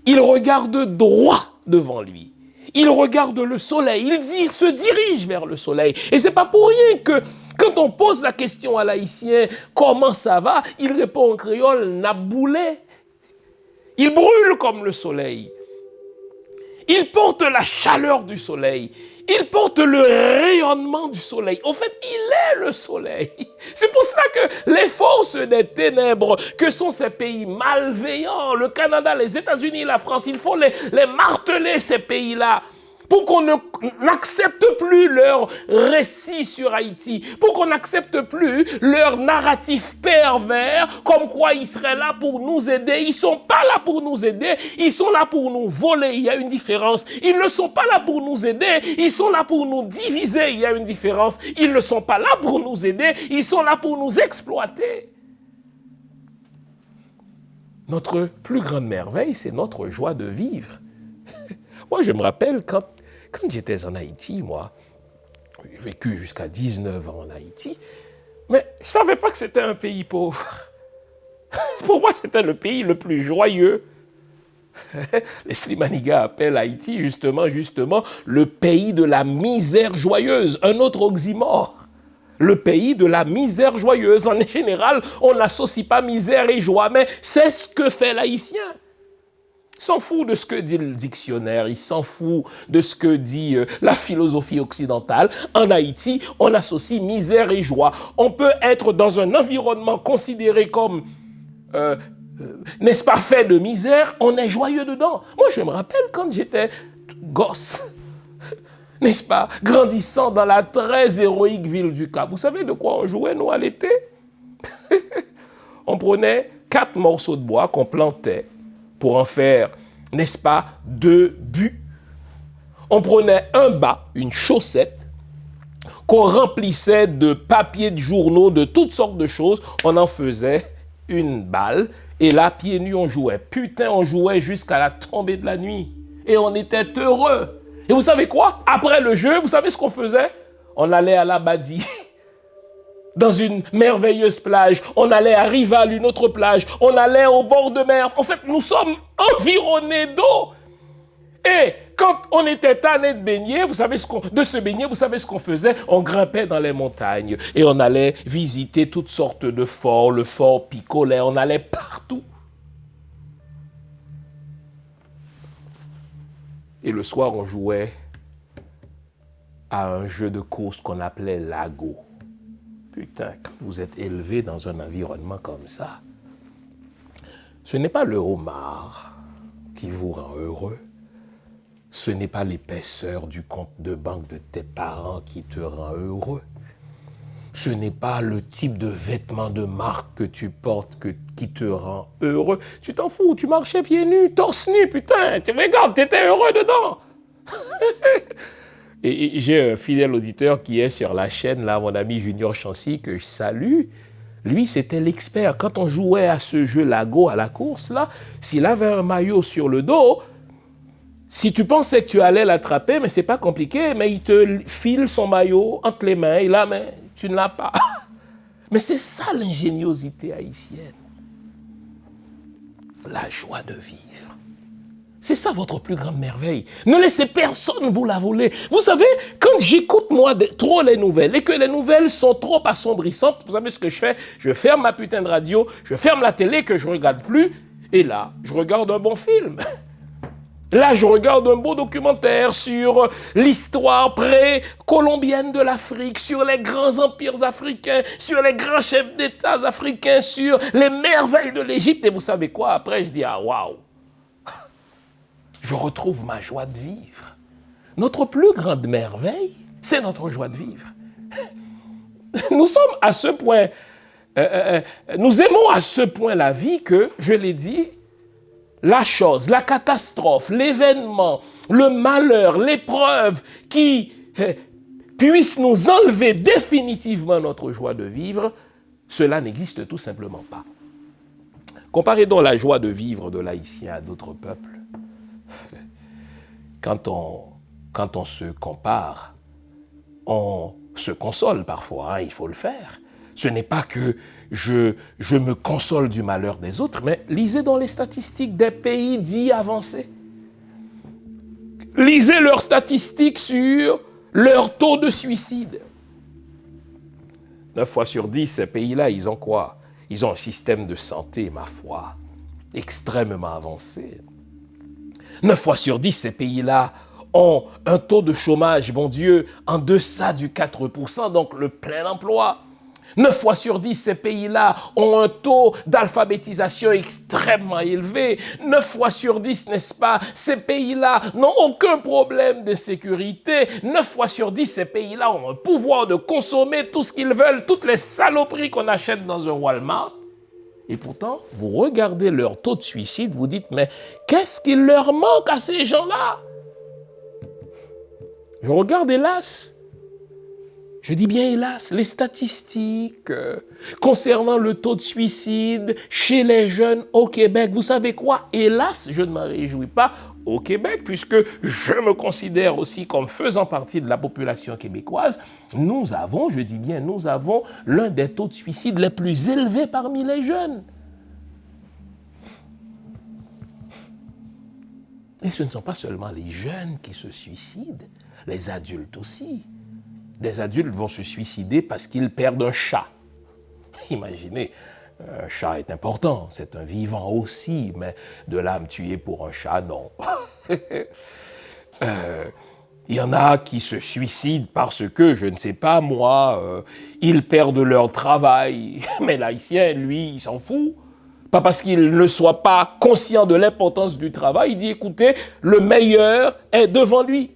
S1: Il regarde droit devant lui. Il regarde le soleil. Il se dirige vers le soleil. Et c'est pas pour rien que quand on pose la question à l'Haïtien, comment ça va? Il répond en créole, naboulé. Il brûle comme le soleil. Il porte la chaleur du soleil. Il porte le rayonnement du soleil. En fait, il est le soleil. C'est pour cela que les forces des ténèbres, que sont ces pays malveillants, le Canada, les États-Unis, la France, il faut les marteler, ces pays-là, pour qu'on n'accepte plus leur récit sur Haïti, pour qu'on n'accepte plus leur narratif pervers, comme quoi ils seraient là pour nous aider. Ils ne sont pas là pour nous aider, ils sont là pour nous voler, il y a une différence. Ils ne sont pas là pour nous aider, ils sont là pour nous diviser, il y a une différence. Ils ne sont pas là pour nous aider, ils sont là pour nous exploiter. Notre plus grande merveille, c'est notre joie de vivre. Moi, je me rappelle quand j'étais en Haïti, moi, j'ai vécu jusqu'à 19 ans en Haïti, mais je ne savais pas que c'était un pays pauvre. Pour moi, c'était le pays le plus joyeux. Les Slimanigas appellent Haïti justement, le pays de la misère joyeuse, un autre oxymore. Le pays de la misère joyeuse. En général, on n'associe pas misère et joie, mais c'est ce que fait l'Haïtien. Il s'en fout de ce que dit le dictionnaire, il s'en fout de ce que dit la philosophie occidentale. En Haïti, on associe misère et joie. On peut être dans un environnement considéré comme, n'est-ce pas, fait de misère, on est joyeux dedans. Moi, je me rappelle quand j'étais gosse, n'est-ce pas, grandissant dans la très héroïque ville du Cap. Vous savez de quoi on jouait, nous, à l'été? On prenait 4 morceaux de bois qu'on plantait, pour en faire, n'est-ce pas, 2 buts. On prenait un bas, une chaussette, qu'on remplissait de papier de journaux, de toutes sortes de choses. On en faisait une balle. Et là, pieds nus, on jouait. Putain, on jouait jusqu'à la tombée de la nuit. Et on était heureux. Et vous savez quoi? Après le jeu, vous savez ce qu'on faisait? On allait à l'Abadie, dans une merveilleuse plage. On allait à Rival, une autre plage. On allait au bord de mer. En fait, nous sommes environnés d'eau. Et quand on était tanné de baigner, vous savez ce qu'on faisait? On grimpait dans les montagnes et on allait visiter toutes sortes de forts, le fort Picolet, on allait partout. Et le soir, on jouait à un jeu de course qu'on appelait Lago. Putain, quand vous êtes élevé dans un environnement comme ça, ce n'est pas le homard qui vous rend heureux. Ce n'est pas l'épaisseur du compte de banque de tes parents qui te rend heureux. Ce n'est pas le type de vêtements de marque que tu portes qui te rend heureux. Tu t'en fous, tu marchais pieds nus, torse nu, putain. Tu regardes, t'étais heureux dedans. Et j'ai un fidèle auditeur qui est sur la chaîne, là, mon ami Junior Chancy, que je salue. Lui, c'était l'expert. Quand on jouait à ce jeu Lago, à la course, là, s'il avait un maillot sur le dos, si tu pensais que tu allais l'attraper, mais c'est pas compliqué, mais il te file son maillot entre les mains, et là, mais tu ne l'as pas. Mais c'est ça l'ingéniosité haïtienne. La joie de vivre. C'est ça votre plus grande merveille. Ne laissez personne vous la voler. Vous savez, quand j'écoute moi trop les nouvelles et que les nouvelles sont trop assombrissantes, vous savez ce que je fais? Je ferme ma putain de radio, je ferme la télé que je ne regarde plus, et là, je regarde un bon film. Là, je regarde un beau documentaire sur l'histoire pré-colombienne de l'Afrique, sur les grands empires africains, sur les grands chefs d'État africains, sur les merveilles de l'Égypte. Et vous savez quoi? Après, je dis, ah, waouh! Je retrouve ma joie de vivre. Notre plus grande merveille, c'est notre joie de vivre. Nous sommes à ce point, nous aimons à ce point la vie que, je l'ai dit, la chose, la catastrophe, l'événement, le malheur, l'épreuve qui puisse nous enlever définitivement notre joie de vivre, cela n'existe tout simplement pas. Comparez donc la joie de vivre de l'Haïtien à d'autres peuples. Quand on se compare, on se console parfois, hein, il faut le faire. Ce n'est pas que je me console du malheur des autres, mais lisez dans les statistiques des pays dits avancés. Lisez leurs statistiques sur leur taux de suicide. 9 fois sur 10, ces pays-là, ils ont quoi? Ils ont un système de santé, ma foi, extrêmement avancé. 9 fois sur 10, ces pays-là ont un taux de chômage, bon Dieu, en deçà du 4%, donc le plein emploi. 9 fois sur 10, ces pays-là ont un taux d'alphabétisation extrêmement élevé. 9 fois sur 10, n'est-ce pas, ces pays-là n'ont aucun problème de sécurité. 9 fois sur 10, ces pays-là ont un pouvoir de consommer tout ce qu'ils veulent, toutes les saloperies qu'on achète dans un Walmart. Et pourtant, vous regardez leur taux de suicide, vous dites, mais qu'est-ce qu'il leur manque à ces gens-là? Je regarde, hélas, je dis bien hélas, les statistiques concernant le taux de suicide chez les jeunes au Québec. Vous savez quoi? Hélas, je ne m'en réjouis pas au Québec, puisque je me considère aussi comme faisant partie de la population québécoise. Nous avons, je dis bien, nous avons l'un des taux de suicide les plus élevés parmi les jeunes. Et ce ne sont pas seulement les jeunes qui se suicident, les adultes aussi. Des adultes vont se suicider parce qu'ils perdent un chat. Imaginez, un chat est important, c'est un vivant aussi, mais de là à me tuer pour un chat, non. Il y en a qui se suicident parce que, je ne sais pas moi, ils perdent leur travail. Mais l'Haïtien, lui, il s'en fout. Pas parce qu'il ne soit pas conscient de l'importance du travail, il dit, écoutez, le meilleur est devant lui.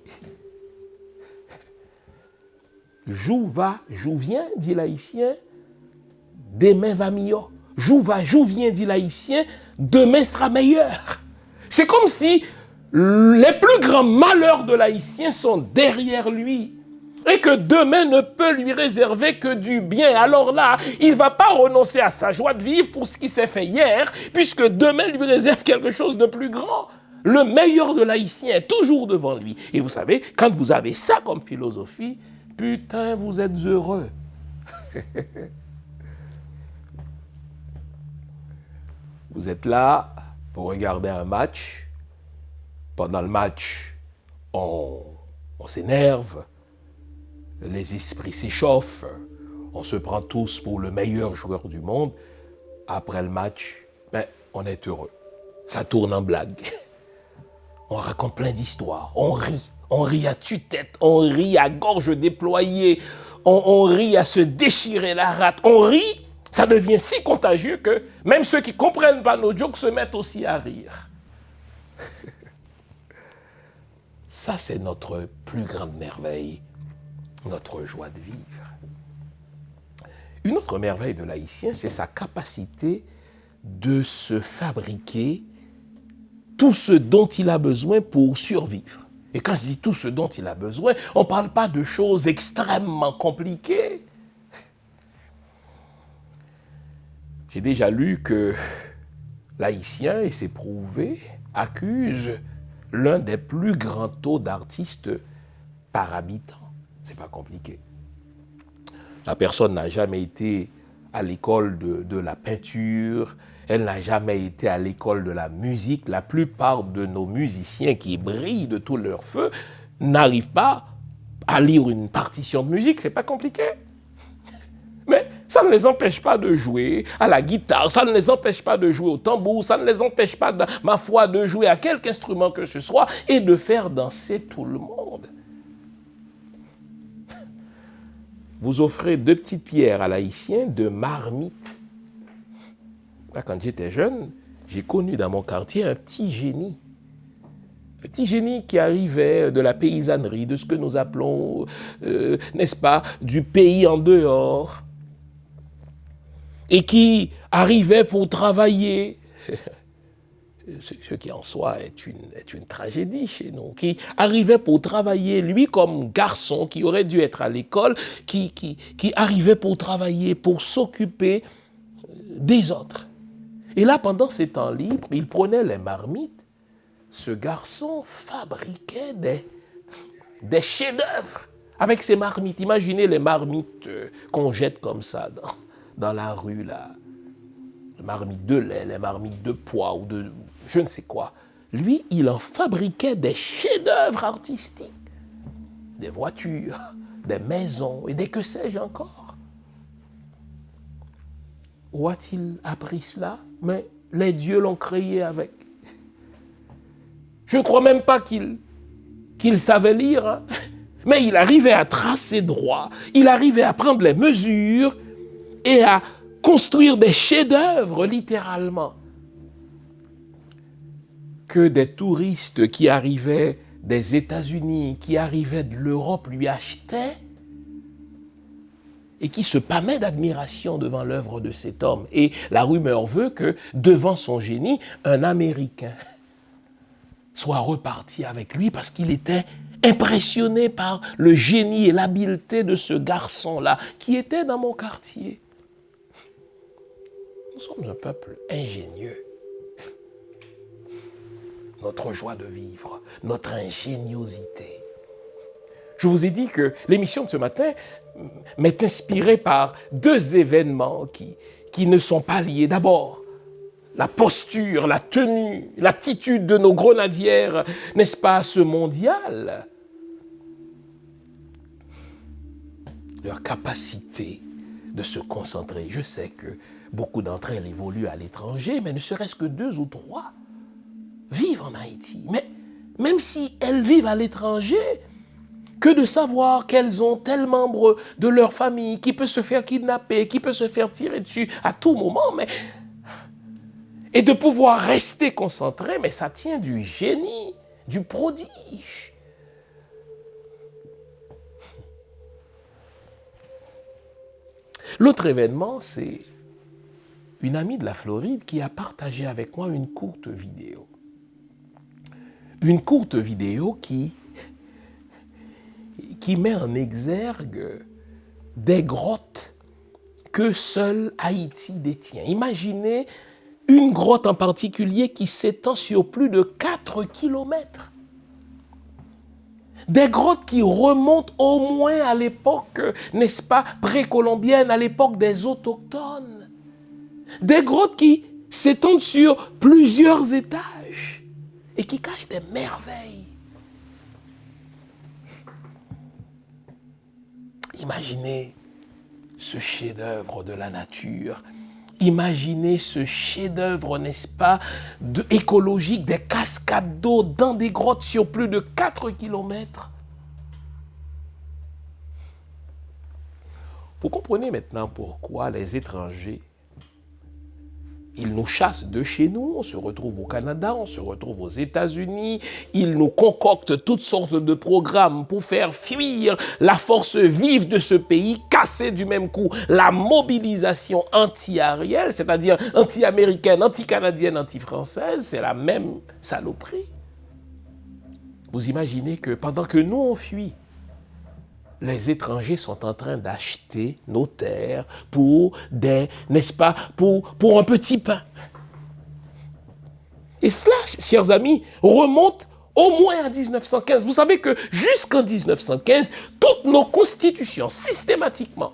S1: Jou va, jou vient, dit l'Haïtien, demain va mieux. Jou va, jou vient, dit l'Haïtien, demain sera meilleur. C'est comme si les plus grands malheurs de l'Haïtien sont derrière lui. Et que demain ne peut lui réserver que du bien. Alors là, il ne va pas renoncer à sa joie de vivre pour ce qui s'est fait hier, puisque demain lui réserve quelque chose de plus grand. Le meilleur de l'Haïtien est toujours devant lui. Et vous savez, quand vous avez ça comme philosophie, putain, vous êtes heureux. Vous êtes là pour regarder un match. Pendant le match, on s'énerve. Les esprits s'échauffent, on se prend tous pour le meilleur joueur du monde. Après le match, on est heureux. Ça tourne en blague. On raconte plein d'histoires, on rit à tue-tête, on rit à gorge déployée, on rit à se déchirer la rate, on rit, ça devient si contagieux que même ceux qui ne comprennent pas nos jokes se mettent aussi à rire. Ça, c'est notre plus grande merveille. Notre joie de vivre. Une autre merveille de l'Haïtien, c'est sa capacité de se fabriquer tout ce dont il a besoin pour survivre. Et quand je dis tout ce dont il a besoin, on ne parle pas de choses extrêmement compliquées. J'ai déjà lu que l'Haïtien, et c'est prouvé, accuse l'un des plus grands taux d'artistes par habitant. C'est pas compliqué. La personne n'a jamais été à l'école de la peinture, elle n'a jamais été à l'école de la musique. La plupart de nos musiciens qui brillent de tout leur feu n'arrivent pas à lire une partition de musique, c'est pas compliqué. Mais ça ne les empêche pas de jouer à la guitare, ça ne les empêche pas de jouer au tambour, ça ne les empêche pas, ma foi, de jouer à quelque instrument que ce soit et de faire danser tout le monde. Vous offrez 2 petites pierres à l'Haïtien de marmite. Là, quand j'étais jeune, j'ai connu dans mon quartier un petit génie. Un petit génie qui arrivait de la paysannerie, de ce que nous appelons, n'est-ce pas, du pays en dehors. Et qui arrivait pour travailler, ce qui en soi est une tragédie chez nous, qui arrivait pour travailler, lui comme garçon, qui aurait dû être à l'école, qui arrivait pour travailler, pour s'occuper des autres. Et là, pendant ses temps libres, il prenait les marmites. Ce garçon fabriquait des chefs-d'œuvre avec ses marmites. Imaginez les marmites qu'on jette comme ça dans la rue, là. Les marmites de lait, les marmites de pois ou de je ne sais quoi. Lui, il en fabriquait des chefs-d'œuvre artistiques. Des voitures, des maisons et des que sais-je encore. Où a-t-il appris cela? Mais les dieux l'ont créé avec. Je ne crois même pas qu'il savait lire, hein. Mais il arrivait à tracer droit, il arrivait à prendre les mesures et à construire des chefs-d'œuvre, littéralement. Que des touristes qui arrivaient des États-Unis, qui arrivaient de l'Europe, lui achetaient et qui se pâmaient d'admiration devant l'œuvre de cet homme. Et la rumeur veut que, devant son génie, un Américain soit reparti avec lui parce qu'il était impressionné par le génie et l'habileté de ce garçon-là qui était dans mon quartier. Nous sommes un peuple ingénieux. Notre joie de vivre, notre ingéniosité. Je vous ai dit que l'émission de ce matin m'est inspirée par 2 événements qui ne sont pas liés. D'abord, la posture, la tenue, l'attitude de nos grenadières, n'est-ce pas, à ce mondial. Leur capacité de se concentrer. Je sais que beaucoup d'entre elles évoluent à l'étranger, mais ne serait-ce que 2 ou 3 vivent en Haïti. Mais même si elles vivent à l'étranger, que de savoir qu'elles ont tel membre de leur famille qui peut se faire kidnapper, qui peut se faire tirer dessus à tout moment, mais et de pouvoir rester concentré, mais ça tient du génie, du prodige. L'autre événement, c'est une amie de la Floride qui a partagé avec moi une courte vidéo. une courte vidéo qui met en exergue des grottes que seul Haïti détient. Imaginez une grotte en particulier qui s'étend sur plus de 4 kilomètres. Des grottes qui remontent au moins à l'époque, n'est-ce pas, précolombienne, à l'époque des autochtones. Des grottes qui s'étendent sur plusieurs étages et qui cachent des merveilles. Imaginez ce chef-d'œuvre de la nature. Imaginez ce chef-d'œuvre, n'est-ce pas, écologique, des cascades d'eau dans des grottes sur plus de 4 kilomètres. Vous comprenez maintenant pourquoi les étrangers, ils nous chassent de chez nous, on se retrouve au Canada, on se retrouve aux États-Unis, ils nous concoctent toutes sortes de programmes pour faire fuir la force vive de ce pays, casser du même coup la mobilisation anti-arielle, c'est-à-dire anti-américaine, anti-canadienne, anti-française, c'est la même saloperie. Vous imaginez que pendant que nous on fuit, les étrangers sont en train d'acheter nos terres pour des, n'est-ce pas, pour un petit pain. Et cela, chers amis, remonte au moins à 1915. Vous savez que jusqu'en 1915, toutes nos constitutions, systématiquement,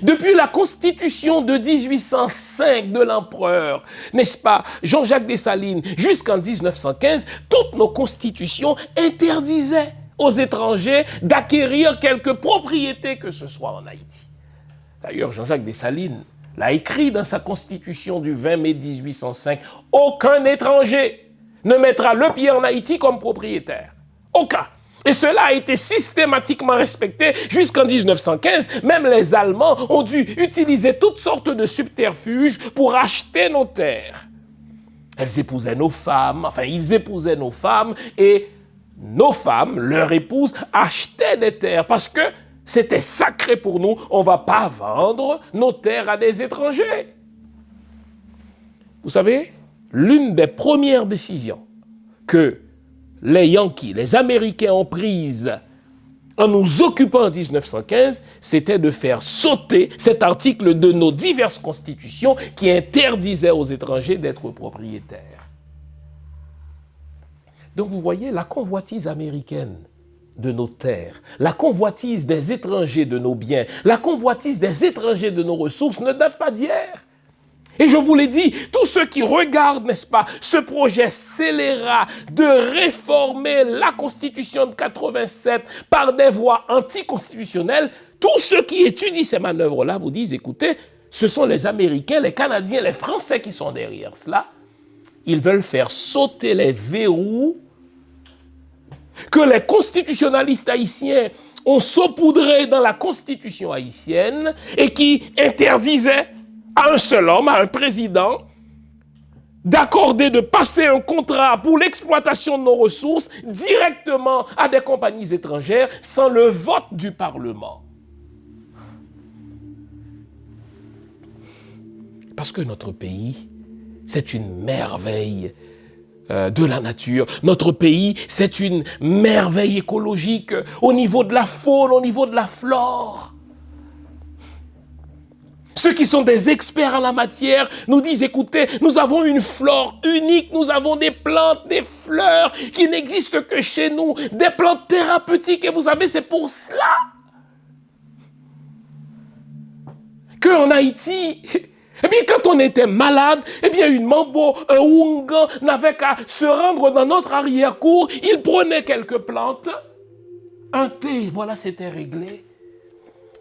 S1: depuis la constitution de 1805 de l'empereur, n'est-ce pas, Jean-Jacques Dessalines, jusqu'en 1915, toutes nos constitutions interdisaient aux étrangers d'acquérir quelque propriété que ce soit en Haïti. D'ailleurs, Jean-Jacques Dessalines l'a écrit dans sa constitution du 20 mai 1805. Aucun étranger ne mettra le pied en Haïti comme propriétaire. Aucun. Et cela a été systématiquement respecté jusqu'en 1915. Même les Allemands ont dû utiliser toutes sortes de subterfuges pour acheter nos terres. Ils épousaient nos femmes et nos femmes, leurs épouses, achetaient des terres parce que c'était sacré pour nous. On ne va pas vendre nos terres à des étrangers. Vous savez, l'une des premières décisions que les Yankees, les Américains ont prises en nous occupant en 1915, c'était de faire sauter cet article de nos diverses constitutions qui interdisait aux étrangers d'être propriétaires. Donc vous voyez, la convoitise américaine de nos terres, la convoitise des étrangers de nos biens, la convoitise des étrangers de nos ressources ne date pas d'hier. Et je vous l'ai dit, tous ceux qui regardent, n'est-ce pas, ce projet scélérat de réformer la Constitution de 87 par des voies anticonstitutionnelles, tous ceux qui étudient ces manœuvres-là vous disent, écoutez, ce sont les Américains, les Canadiens, les Français qui sont derrière cela. Ils veulent faire sauter les verrous que les constitutionnalistes haïtiens ont saupoudrés dans la constitution haïtienne et qui interdisaient à un seul homme, à un président, d'accorder, de passer un contrat pour l'exploitation de nos ressources directement à des compagnies étrangères sans le vote du Parlement. Parce que notre pays, c'est une merveille de la nature. Notre pays, c'est une merveille écologique au niveau de la faune, au niveau de la flore. Ceux qui sont des experts en la matière nous disent, écoutez, nous avons une flore unique, nous avons des plantes, des fleurs qui n'existent que chez nous, des plantes thérapeutiques. Et vous savez, c'est pour cela qu'en Haïti, eh bien, quand on était malade, eh bien, une mambo, un oungan n'avait qu'à se rendre dans notre arrière-cour, il prenait quelques plantes, un thé, voilà, c'était réglé.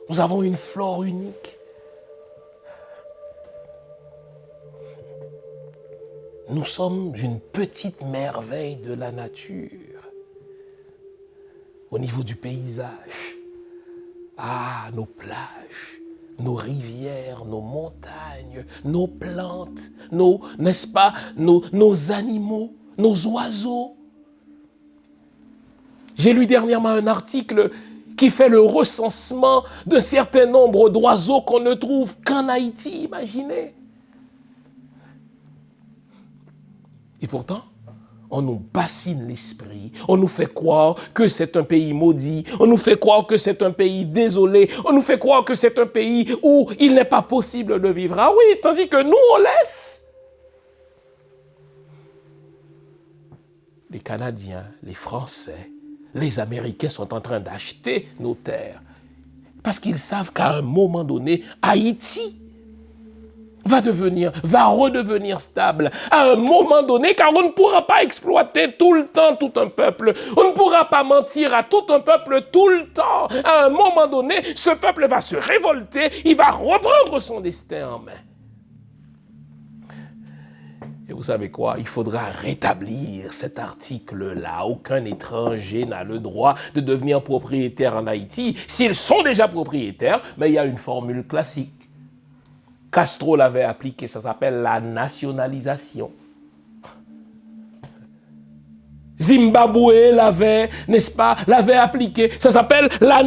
S1: Nous avons une flore unique. Nous sommes une petite merveille de la nature. Au niveau du paysage, nos plages, nos rivières, nos montagnes, nos plantes, n'est-ce pas, nos animaux, nos oiseaux. J'ai lu dernièrement un article qui fait le recensement d'un certain nombre d'oiseaux qu'on ne trouve qu'en Haïti, imaginez. Et pourtant, On nous bassine l'esprit, on nous fait croire que c'est un pays maudit, on nous fait croire que c'est un pays désolé, on nous fait croire que c'est un pays où il n'est pas possible de vivre. Ah oui, tandis que nous, on laisse. Les Canadiens, les Français, les Américains sont en train d'acheter nos terres parce qu'ils savent qu'à un moment donné, Haïti va redevenir stable à un moment donné, car on ne pourra pas exploiter tout le temps tout un peuple. On ne pourra pas mentir à tout un peuple tout le temps. À un moment donné, ce peuple va se révolter, il va reprendre son destin en main. Et vous savez quoi? Il faudra rétablir cet article-là. Aucun étranger n'a le droit de devenir propriétaire en Haïti. S'ils sont déjà propriétaires, mais il y a une formule classique. Castro l'avait appliqué, ça s'appelle la nationalisation. Zimbabwe l'avait, n'est-ce pas, l'avait appliqué. Ça s'appelle la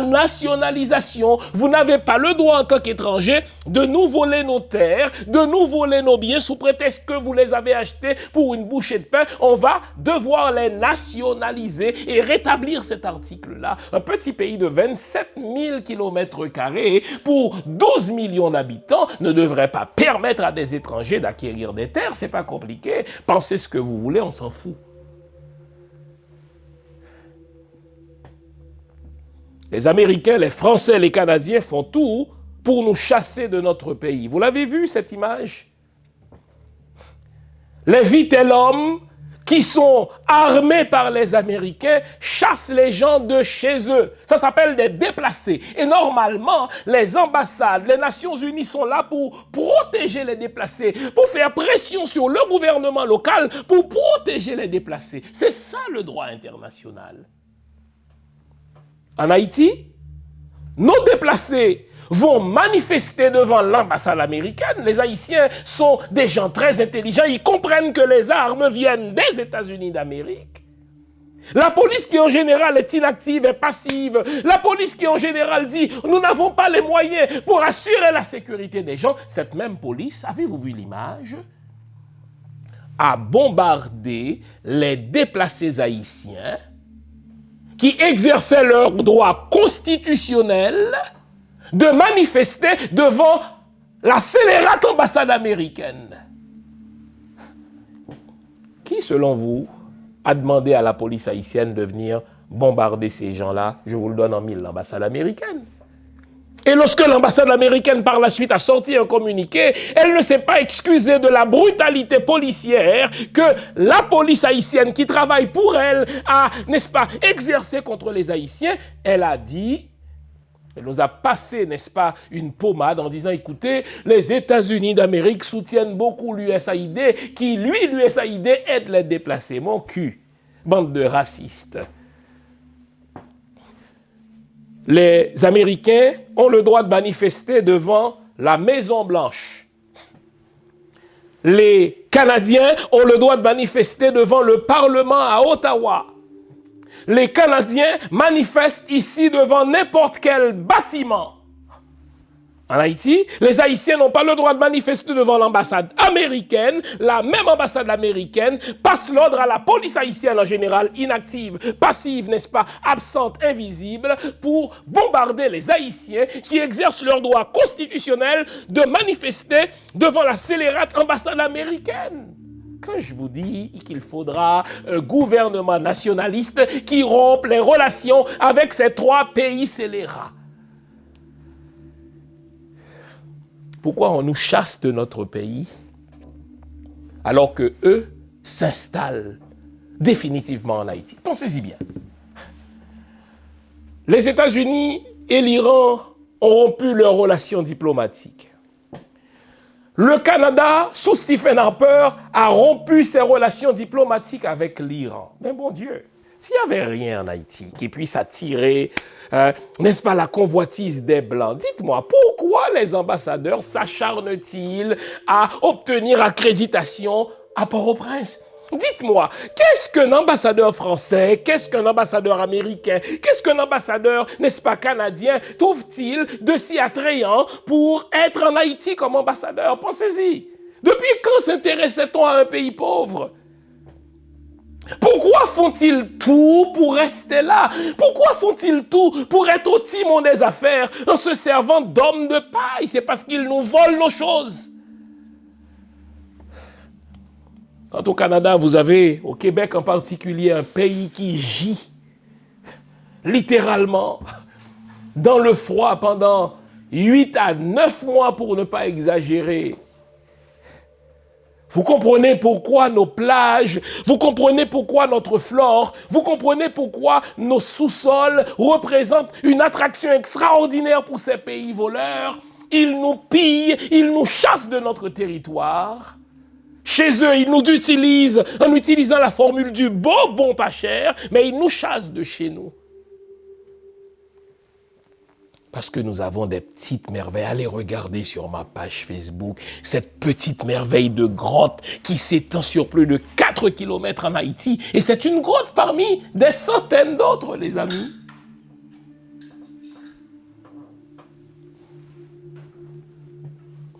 S1: nationalisation. Vous n'avez pas le droit en tant qu'étranger de nous voler nos terres, de nous voler nos biens sous prétexte que vous les avez achetés pour une bouchée de pain. On va devoir les nationaliser et rétablir cet article-là. Un petit pays de 27 000 km² pour 12 millions d'habitants ne devrait pas permettre à des étrangers d'acquérir des terres. C'est pas compliqué. Pensez ce que vous voulez, on s'en fout. Les Américains, les Français, les Canadiens font tout pour nous chasser de notre pays. Vous l'avez vu, cette image? Les Vitellum, qui sont armés par les Américains, chassent les gens de chez eux. Ça s'appelle des déplacés. Et normalement, les ambassades, les Nations Unies sont là pour protéger les déplacés, pour faire pression sur le gouvernement local, pour protéger les déplacés. C'est ça le droit international. En Haïti, nos déplacés vont manifester devant l'ambassade américaine. Les Haïtiens sont des gens très intelligents. Ils comprennent que les armes viennent des États-Unis d'Amérique. La police qui en général est inactive et passive. La police qui en général dit « nous n'avons pas les moyens pour assurer la sécurité des gens ». Cette même police, avez-vous vu l'image, a bombardé les déplacés haïtiens qui exerçaient leur droit constitutionnel de manifester devant la scélérate ambassade américaine. Qui, selon vous, a demandé à la police haïtienne de venir bombarder ces gens-là? Je vous le donne en mille, l'ambassade américaine. Et lorsque l'ambassade américaine, par la suite, a sorti un communiqué, elle ne s'est pas excusée de la brutalité policière que la police haïtienne qui travaille pour elle a, n'est-ce pas, exercé contre les Haïtiens. Elle a dit, elle nous a passé, n'est-ce pas, une pommade en disant, écoutez, les États-Unis d'Amérique soutiennent beaucoup l'USAID, qui, lui, l'USAID, aide les déplacés. Mon cul, bande de racistes. Les Américains ont le droit de manifester devant la Maison-Blanche. Les Canadiens ont le droit de manifester devant le Parlement à Ottawa. Les Canadiens manifestent ici devant n'importe quel bâtiment. En Haïti, les Haïtiens n'ont pas le droit de manifester devant l'ambassade américaine. La même ambassade américaine passe l'ordre à la police haïtienne en général, inactive, passive, n'est-ce pas, absente, invisible, pour bombarder les Haïtiens qui exercent leur droit constitutionnel de manifester devant la scélérate ambassade américaine. Quand je vous dis qu'il faudra un gouvernement nationaliste qui rompe les relations avec ces trois pays scélérats. Pourquoi on nous chasse de notre pays alors que eux s'installent définitivement en Haïti? Pensez-y bien. Les États-Unis et l'Iran ont rompu leurs relations diplomatiques. Le Canada, sous Stephen Harper, a rompu ses relations diplomatiques avec l'Iran. Mais bon Dieu, s'il n'y avait rien en Haïti qui puisse attirer, n'est-ce pas, la convoitise des Blancs, dites-moi, pourquoi les ambassadeurs s'acharnent-ils à obtenir accréditation à Port-au-Prince? Dites-moi, qu'est-ce qu'un ambassadeur français, qu'est-ce qu'un ambassadeur américain, qu'est-ce qu'un ambassadeur, n'est-ce pas, canadien, trouve-t-il de si attrayant pour être en Haïti comme ambassadeur? Pensez-y. Depuis quand s'intéressait-on à un pays pauvre? Pourquoi font-ils tout pour rester là? Pourquoi font-ils tout pour être au timon des affaires en se servant d'hommes de paille? C'est parce qu'ils nous volent nos choses. Quant au Canada, vous avez, au Québec en particulier, un pays qui gît littéralement dans le froid pendant 8 à 9 mois pour ne pas exagérer. Vous comprenez pourquoi nos plages, vous comprenez pourquoi notre flore, vous comprenez pourquoi nos sous-sols représentent une attraction extraordinaire pour ces pays voleurs. Ils nous pillent, ils nous chassent de notre territoire. Chez eux, ils nous utilisent en utilisant la formule du beau, bon, pas cher, mais ils nous chassent de chez nous. Parce que nous avons des petites merveilles. Allez regarder sur ma page Facebook cette petite merveille de grotte qui s'étend sur plus de 4 km en Haïti. Et c'est une grotte parmi des centaines d'autres, les amis.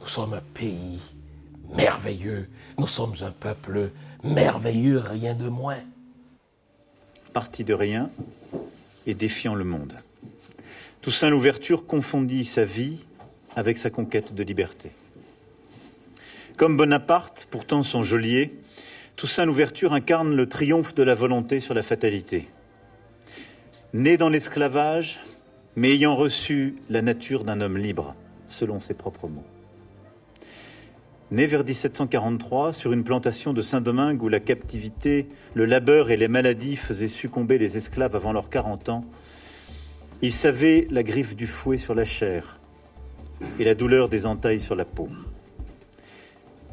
S1: Nous sommes un pays merveilleux. Nous sommes un peuple merveilleux, rien de moins.
S2: Parti de rien et défiant le monde. Toussaint Louverture confondit sa vie avec sa conquête de liberté. Comme Bonaparte, pourtant son geôlier, Toussaint Louverture incarne le triomphe de la volonté sur la fatalité. Né dans l'esclavage, mais ayant reçu la nature d'un homme libre, selon ses propres mots. Né vers 1743 sur une plantation de Saint-Domingue où la captivité, le labeur et les maladies faisaient succomber les esclaves avant leurs 40 ans, il savait la griffe du fouet sur la chair et la douleur des entailles sur la peau.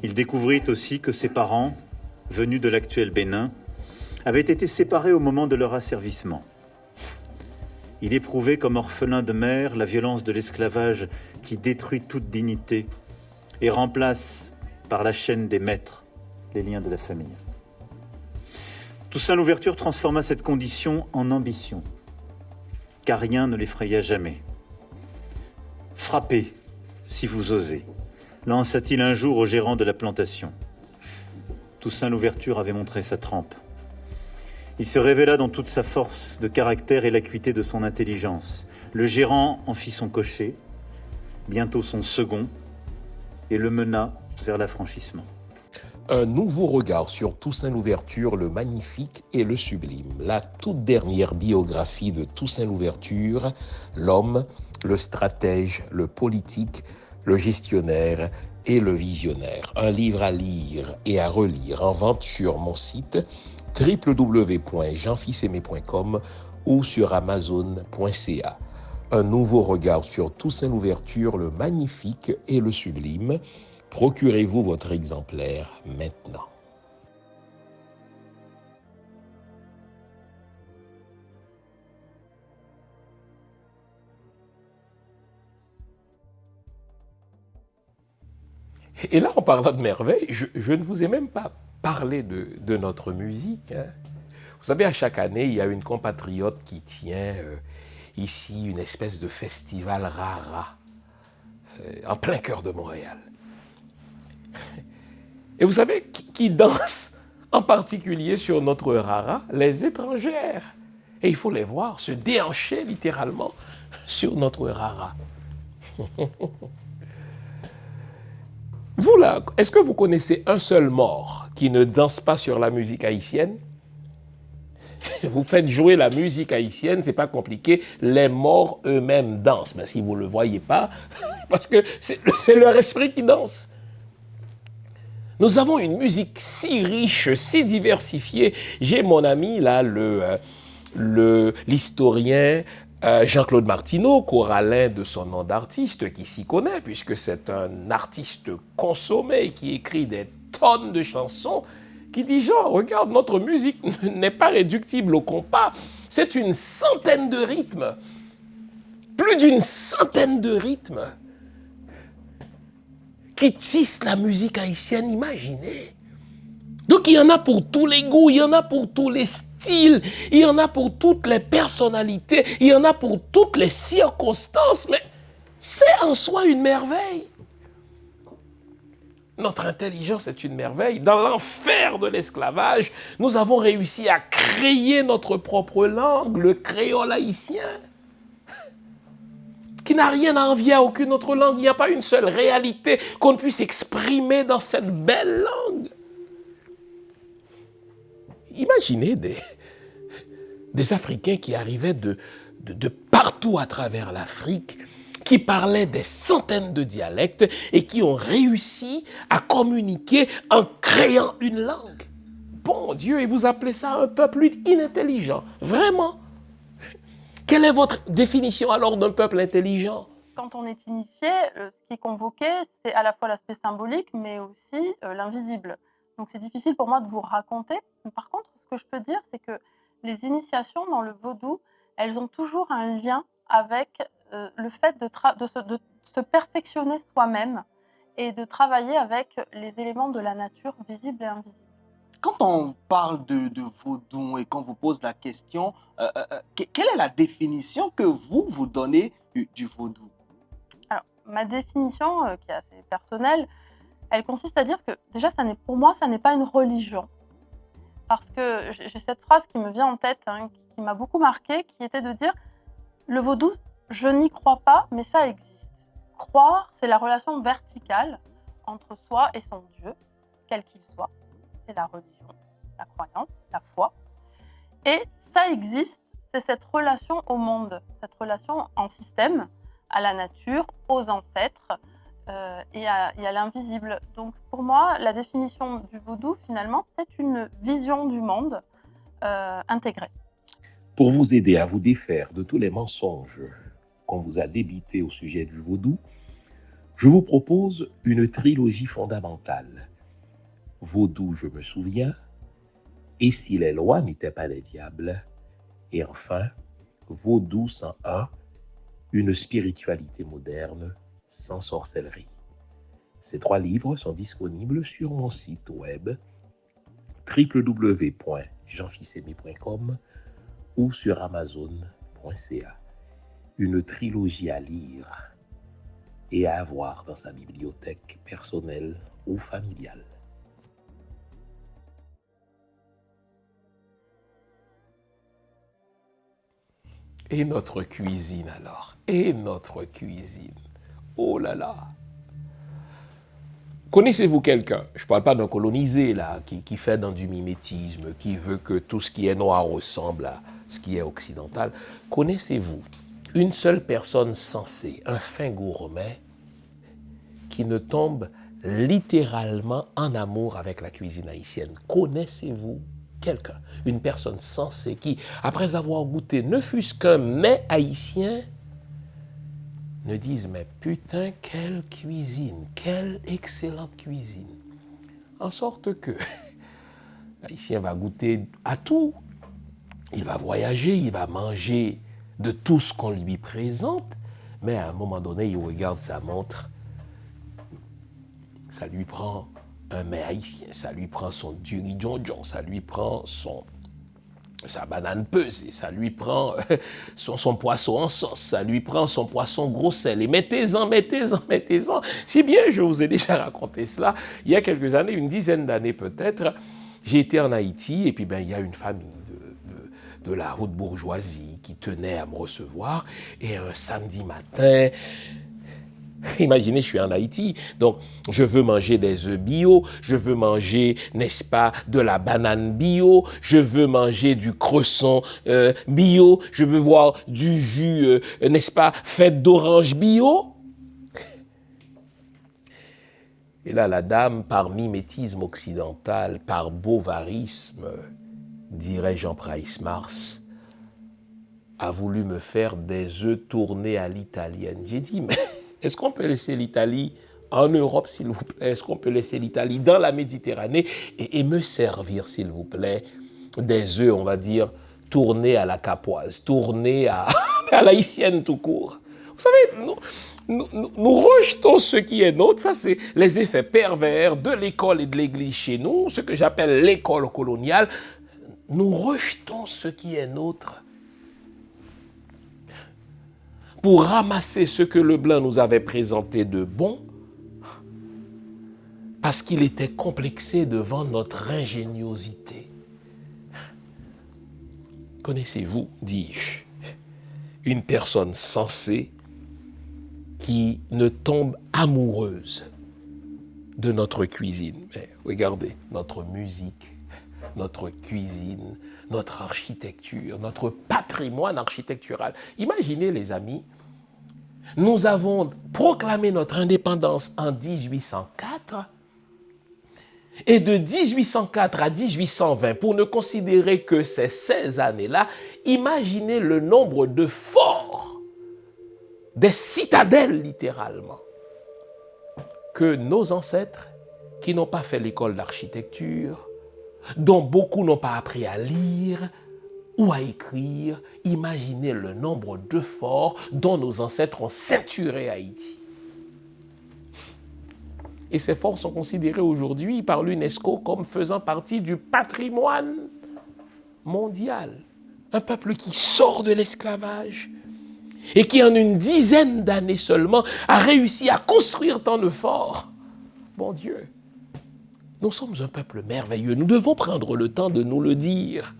S2: Il découvrit aussi que ses parents, venus de l'actuel Bénin, avaient été séparés au moment de leur asservissement. Il éprouvait comme orphelin de mère la violence de l'esclavage qui détruit toute dignité et remplace par la chaîne des maîtres les liens de la famille. Toussaint Louverture transforma cette condition en ambition, car rien ne l'effraya jamais. « Frappez, si vous osez », lança-t-il un jour au gérant de la plantation. Toussaint Louverture avait montré sa trempe. Il se révéla dans toute sa force de caractère et l'acuité de son intelligence. Le gérant en fit son cocher, bientôt son second, et le mena vers l'affranchissement.
S3: Un nouveau regard sur Toussaint Louverture, le magnifique et le sublime. La toute dernière biographie de Toussaint Louverture, l'homme, le stratège, le politique, le gestionnaire et le visionnaire. Un livre à lire et à relire en vente sur mon site www.jeanfilsaimé.com ou sur amazon.ca. Un nouveau regard sur Toussaint Louverture, le magnifique et le sublime. Procurez-vous votre exemplaire maintenant.
S1: Et là, en parlant de merveille, je ne vous ai même pas parlé de notre musique. Hein. Vous savez, à chaque année, il y a une compatriote qui tient ici une espèce de festival rara en plein cœur de Montréal. Et vous savez qui danse en particulier sur notre rara? Les étrangères. Et il faut les voir se déhancher littéralement sur notre rara. Vous là, est-ce que vous connaissez un seul mort qui ne danse pas sur la musique haïtienne? Vous faites jouer la musique haïtienne, c'est pas compliqué, les morts eux-mêmes dansent. Mais si vous ne le voyez pas, parce que c'est leur esprit qui danse. Nous avons une musique si riche, si diversifiée. J'ai mon ami là, l'historien Jean-Claude Martineau, corallin de son nom d'artiste, qui s'y connaît, puisque c'est un artiste consommé qui écrit des tonnes de chansons, qui dit, Jean, regarde, notre musique n'est pas réductible au compas, c'est une centaine de rythmes, plus d'une centaine de rythmes qui tissent la musique haïtienne, imaginez. Donc il y en a pour tous les goûts, il y en a pour tous les styles, il y en a pour toutes les personnalités, il y en a pour toutes les circonstances, mais c'est en soi une merveille. Notre intelligence est une merveille. Dans l'enfer de l'esclavage, nous avons réussi à créer notre propre langue, le créole haïtien, qui n'a rien à envier à aucune autre langue. Il n'y a pas une seule réalité qu'on ne puisse exprimer dans cette belle langue. Imaginez des Africains qui arrivaient de partout à travers l'Afrique, qui parlaient des centaines de dialectes et qui ont réussi à communiquer en créant une langue. Bon Dieu, et vous appelez ça un peuple inintelligent. Vraiment. Quelle est votre définition alors d'un peuple intelligent?
S4: Quand on est initié, ce qui est convoqué, c'est à la fois l'aspect symbolique, mais aussi l'invisible. Donc c'est difficile pour moi de vous raconter. Mais par contre, ce que je peux dire, c'est que les initiations dans le vaudou, elles ont toujours un lien avec le fait de se perfectionner soi-même et de travailler avec les éléments de la nature visibles et invisibles.
S5: Quand on parle de vaudou et qu'on vous pose la question, quelle est la définition que vous donnez du vaudou?
S4: Alors, ma définition, qui est assez personnelle, elle consiste à dire que déjà, pour moi, ça n'est pas une religion. Parce que j'ai cette phrase qui me vient en tête, qui m'a beaucoup marquée, qui était de dire « Le vaudou, je n'y crois pas, mais ça existe. Croire, c'est la relation verticale entre soi et son Dieu, quel qu'il soit. C'est la religion, la croyance, la foi. Et ça existe, c'est cette relation au monde, cette relation en système, à la nature, aux ancêtres et à l'invisible. Donc pour moi, la définition du vaudou, finalement, c'est une vision du monde intégrée.
S3: Pour vous aider à vous défaire de tous les mensonges qu'on vous a débités au sujet du vaudou, je vous propose une trilogie fondamentale. Vaudou, je me souviens, et si les lois n'étaient pas les diables, et enfin, Vaudou 101, une spiritualité moderne sans sorcellerie. Ces 3 livres sont disponibles sur mon site web www.jeanfils-aimé.com ou sur amazon.ca. Une trilogie à lire et à avoir dans sa bibliothèque personnelle ou familiale.
S1: Et notre cuisine alors? Et notre cuisine? Oh là là! Connaissez-vous quelqu'un, je ne parle pas d'un colonisé là, qui fait dans du mimétisme, qui veut que tout ce qui est noir ressemble à ce qui est occidental. Connaissez-vous une seule personne sensée, un fin gourmet, qui ne tombe littéralement en amour avec la cuisine haïtienne? Connaissez-vous quelqu'un, une personne sensée qui, après avoir goûté ne fût-ce qu'un mets haïtien, ne dise « mais putain, quelle cuisine, quelle excellente cuisine ». En sorte que l'haïtien va goûter à tout, il va voyager, il va manger de tout ce qu'on lui présente, mais à un moment donné, il regarde sa montre, ça lui prend un mets haïtien, ça lui prend son durijonjon, ça lui prend sa banane pesée, ça lui prend son poisson en sauce, ça lui prend son poisson gros sel. Et mettez-en. Si bien, je vous ai déjà raconté cela, il y a quelques années, une dizaine d'années peut-être, j'ai été en Haïti et puis il y a une famille de la haute bourgeoisie qui tenait à me recevoir. Et un samedi matin, imaginez, je suis en Haïti, donc je veux manger des œufs bio, je veux manger, n'est-ce pas, de la banane bio, je veux manger du cresson bio, je veux voir du jus, n'est-ce pas, fait d'orange bio. Et là, la dame, par mimétisme occidental, par bovarisme, dirait Jean Price Mars, a voulu me faire des œufs tournés à l'italienne. J'ai dit, mais est-ce qu'on peut laisser l'Italie en Europe, s'il vous plaît? Est-ce qu'on peut laisser l'Italie dans la Méditerranée et me servir, s'il vous plaît, des œufs, on va dire, tournés à la capoise, tournés à l'haïtienne tout court? Vous savez, nous rejetons ce qui est nôtre. Ça, c'est les effets pervers de l'école et de l'Église chez nous, ce que j'appelle l'école coloniale. Nous rejetons ce qui est nôtre pour ramasser ce que le blanc nous avait présenté de bon, parce qu'il était complexé devant notre ingéniosité. Connaissez-vous, dis-je, une personne sensée qui ne tombe amoureuse de notre cuisine? Mais regardez, notre musique, notre cuisine, notre architecture, notre patrimoine architectural. Imaginez les amis, nous avons proclamé notre indépendance en 1804 et de 1804 à 1820, pour ne considérer que ces 16 années-là, imaginez le nombre de forts, des citadelles littéralement, que nos ancêtres, qui n'ont pas fait l'école d'architecture, dont beaucoup n'ont pas appris à lire ou à écrire, imaginez le nombre de forts dont nos ancêtres ont ceinturé Haïti. Et ces forts sont considérés aujourd'hui par l'UNESCO comme faisant partie du patrimoine mondial. Un peuple qui sort de l'esclavage et qui en une dizaine d'années seulement a réussi à construire tant de forts. Bon Dieu, nous sommes un peuple merveilleux. Nous devons prendre le temps de nous le dire.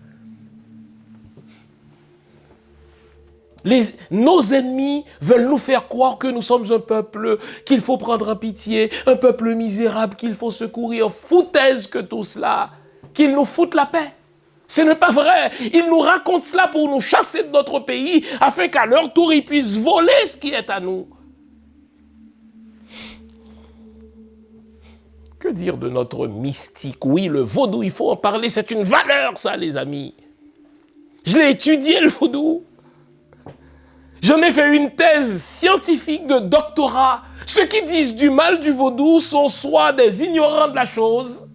S1: Nos ennemis veulent nous faire croire que nous sommes un peuple qu'il faut prendre en pitié, un peuple misérable qu'il faut secourir. Foutaise que tout cela, qu'ils nous foutent la paix. Ce n'est pas vrai. Ils nous racontent cela pour nous chasser de notre pays, afin qu'à leur tour, ils puissent voler ce qui est à nous. Que dire de notre mystique? Oui, le vaudou, il faut en parler, c'est une valeur, ça, les amis. Je l'ai étudié, le vaudou. J'en ai fait une thèse scientifique de doctorat. Ceux qui disent du mal du vaudou sont soit des ignorants de la chose,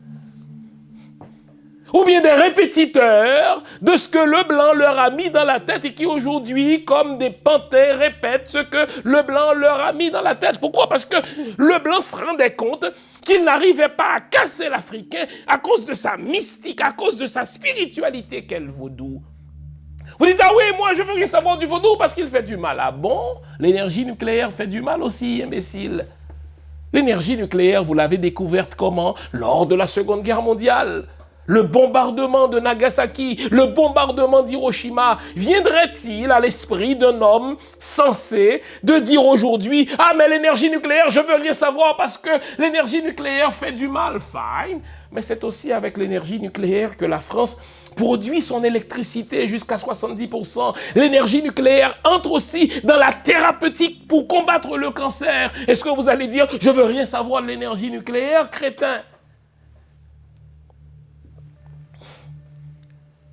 S1: ou bien des répétiteurs de ce que le blanc leur a mis dans la tête et qui aujourd'hui, comme des pantins, répètent ce que le blanc leur a mis dans la tête. Pourquoi? Parce que le blanc se rendait compte qu'il n'arrivait pas à casser l'Africain à cause de sa mystique, à cause de sa spiritualité qu'est le vaudou. Vous dites, ah oui, moi je veux rien savoir du vaudou parce qu'il fait du mal. Ah bon? L'énergie nucléaire fait du mal aussi, imbécile. L'énergie nucléaire, vous l'avez découverte comment? Lors de la Seconde Guerre mondiale. Le bombardement de Nagasaki, le bombardement d'Hiroshima, viendrait-il à l'esprit d'un homme sensé de dire aujourd'hui, ah mais l'énergie nucléaire, je veux rien savoir parce que l'énergie nucléaire fait du mal. Fine, mais c'est aussi avec l'énergie nucléaire que la France produit son électricité jusqu'à 70%. L'énergie nucléaire entre aussi dans la thérapeutique pour combattre le cancer. Est-ce que vous allez dire, je veux rien savoir de l'énergie nucléaire, crétin?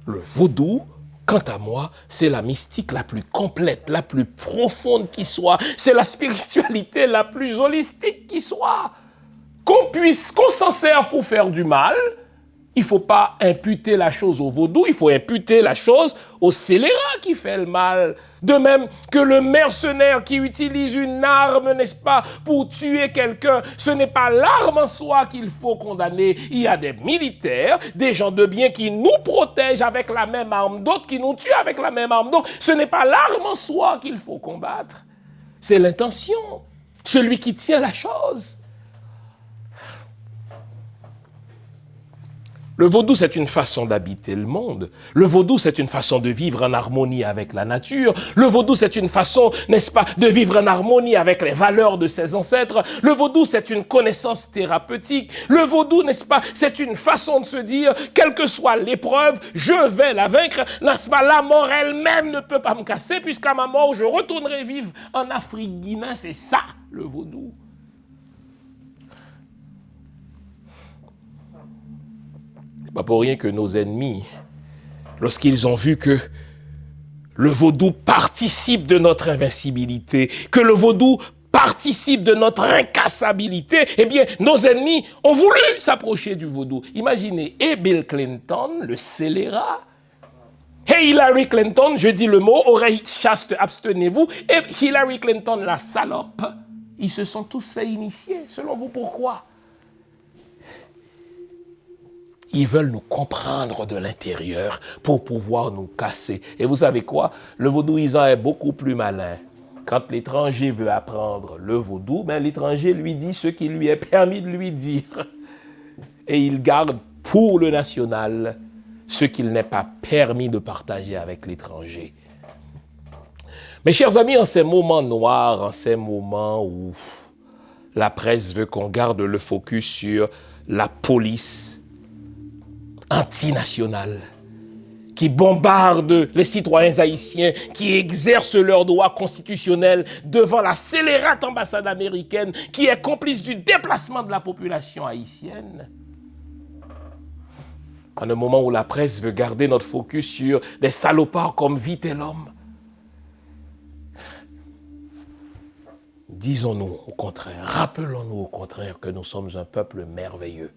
S1: Le vaudou, quant à moi, c'est la mystique la plus complète, la plus profonde qui soit. C'est la spiritualité la plus holistique qui soit. Qu'on s'en serve pour faire du mal, il ne faut pas imputer la chose au vaudou, il faut imputer la chose au scélérat qui fait le mal. De même que le mercenaire qui utilise une arme, n'est-ce pas, pour tuer quelqu'un, ce n'est pas l'arme en soi qu'il faut condamner. Il y a des militaires, des gens de bien qui nous protègent avec la même arme, d'autres qui nous tuent avec la même arme. Donc ce n'est pas l'arme en soi qu'il faut combattre, c'est l'intention, celui qui tient la chose. Le vaudou, c'est une façon d'habiter le monde. Le vaudou, c'est une façon de vivre en harmonie avec la nature. Le vaudou, c'est une façon, n'est-ce pas, de vivre en harmonie avec les valeurs de ses ancêtres. Le vaudou, c'est une connaissance thérapeutique. Le vaudou, n'est-ce pas, c'est une façon de se dire, quelle que soit l'épreuve, je vais la vaincre. N'est-ce pas, la mort elle-même ne peut pas me casser, puisqu'à ma mort, je retournerai vivre en Afrique Guinée. C'est ça, le vaudou. Pas pour rien que nos ennemis, lorsqu'ils ont vu que le vaudou participe de notre invincibilité, que le vaudou participe de notre incassabilité, eh bien, nos ennemis ont voulu s'approcher du vaudou. Imaginez, et Bill Clinton, le scélérat, et Hillary Clinton, je dis le mot, oreille chaste, abstenez-vous, et Hillary Clinton, la salope, ils se sont tous fait initier. Selon vous, pourquoi? Ils veulent nous comprendre de l'intérieur pour pouvoir nous casser. Et vous savez quoi? Le vaudouisant est beaucoup plus malin. Quand l'étranger veut apprendre le vaudou, ben l'étranger lui dit ce qui lui est permis de lui dire.
S3: et il garde pour le national ce qu'il n'est pas permis de partager avec l'étranger. Mes chers amis, en ces moments noirs, en ces moments où la presse veut qu'on garde le focus sur la police antinationale, qui bombarde les citoyens haïtiens, qui exercent leurs droits constitutionnels devant la scélérate ambassade américaine, qui est complice du déplacement de la population haïtienne. En un moment où la presse veut garder notre focus sur des salopards comme Vite et l'homme, disons-nous au contraire, rappelons-nous au contraire que nous sommes un peuple merveilleux.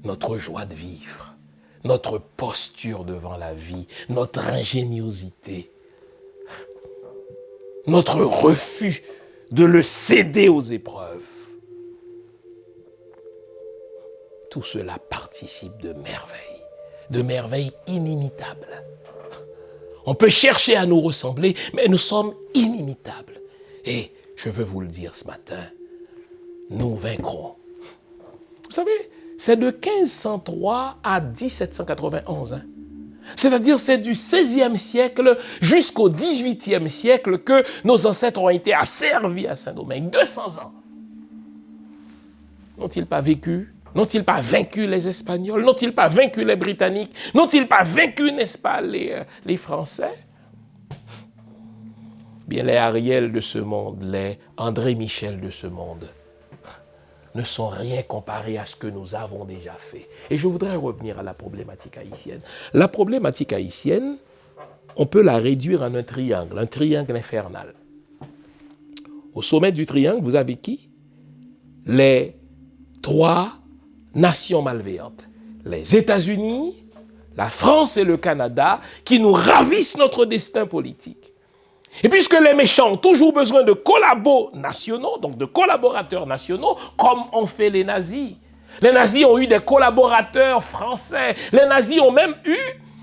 S3: Notre joie de vivre, notre posture devant la vie, notre ingéniosité, notre refus de le céder aux épreuves. Tout cela participe de merveilles inimitables. On peut chercher à nous ressembler, mais nous sommes inimitables. Et je veux vous le dire ce matin, nous vaincrons. Vous savez, c'est de 1503 à 1791. C'est-à-dire, c'est du XVIe siècle jusqu'au XVIIIe siècle que nos ancêtres ont été asservis à Saint-Domingue. 200 ans. N'ont-ils pas vécu? N'ont-ils pas vaincu les Espagnols? N'ont-ils pas vaincu les Britanniques? N'ont-ils pas vaincu, n'est-ce pas, les Français? Bien, les Ariel de ce monde, les André Michel de ce monde, ne sont rien comparés à ce que nous avons déjà fait. Et je voudrais revenir à la problématique haïtienne. La problématique haïtienne, on peut la réduire en un triangle infernal. Au sommet du triangle, vous avez qui? Les trois nations malveillantes. Les États-Unis, la France et le Canada, qui nous ravissent notre destin politique. Et puisque les méchants ont toujours besoin de collabos nationaux, donc de collaborateurs nationaux, comme ont fait les nazis. Les nazis ont eu des collaborateurs français. Les nazis ont même eu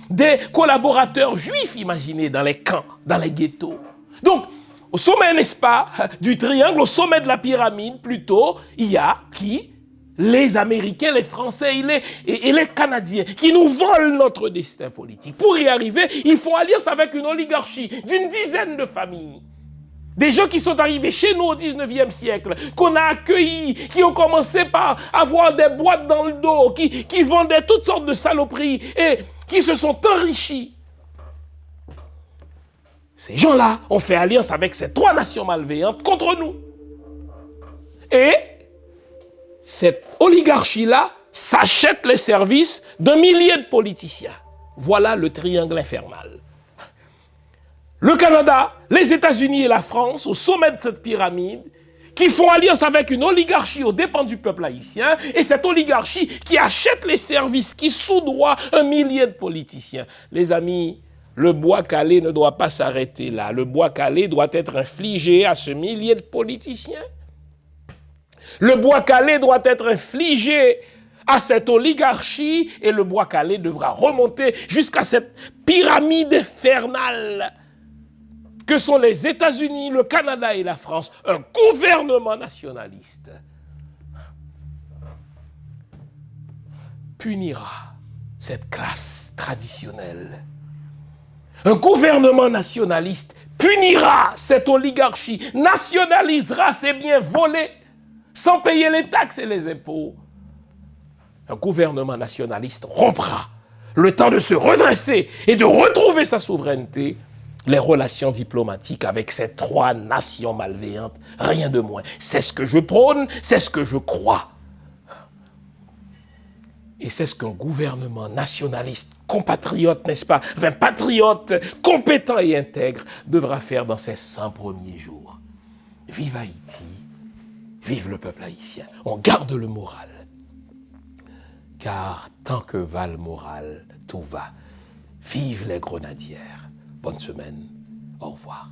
S3: des collaborateurs juifs, imaginez, dans les camps, dans les ghettos. Donc, au sommet, n'est-ce pas, du triangle, au sommet de la pyramide, plutôt, il y a qui? Les Américains, les Français et les Canadiens qui nous volent notre destin politique. Pour y arriver, ils font alliance avec une oligarchie d'une dizaine de familles. Des gens qui sont arrivés chez nous au 19e siècle, qu'on a accueillis, qui ont commencé par avoir des boîtes dans le dos, qui vendaient toutes sortes de saloperies et qui se sont enrichis. Ces gens-là ont fait alliance avec ces trois nations malveillantes contre nous. Et cette oligarchie-là s'achète les services d'un millier de politiciens. Voilà le triangle infernal. Le Canada, les États-Unis et la France, au sommet de cette pyramide, qui font alliance avec une oligarchie aux dépens du peuple haïtien, et cette oligarchie qui achète les services, qui soudoie un millier de politiciens. Les amis, le bois calé ne doit pas s'arrêter là. Le bois calé doit être infligé à ce millier de politiciens. Le bois calé doit être infligé à cette oligarchie et le bois calé devra remonter jusqu'à cette pyramide infernale que sont les États-Unis, le Canada et la France, un gouvernement nationaliste punira cette classe traditionnelle. Un gouvernement nationaliste punira cette oligarchie, nationalisera ses biens volés sans payer les taxes et les impôts. Un gouvernement nationaliste rompra, le temps de se redresser et de retrouver sa souveraineté, les relations diplomatiques avec ces trois nations malveillantes, rien de moins. C'est ce que je prône, c'est ce que je crois. Et c'est ce qu'un gouvernement nationaliste, compatriote, n'est-ce pas, enfin patriote, compétent et intègre, devra faire dans ces 100 premiers jours. Vive Haïti! Vive le peuple haïtien. On garde le moral. Car tant que va le moral, tout va. Vive les grenadières. Bonne semaine. Au revoir.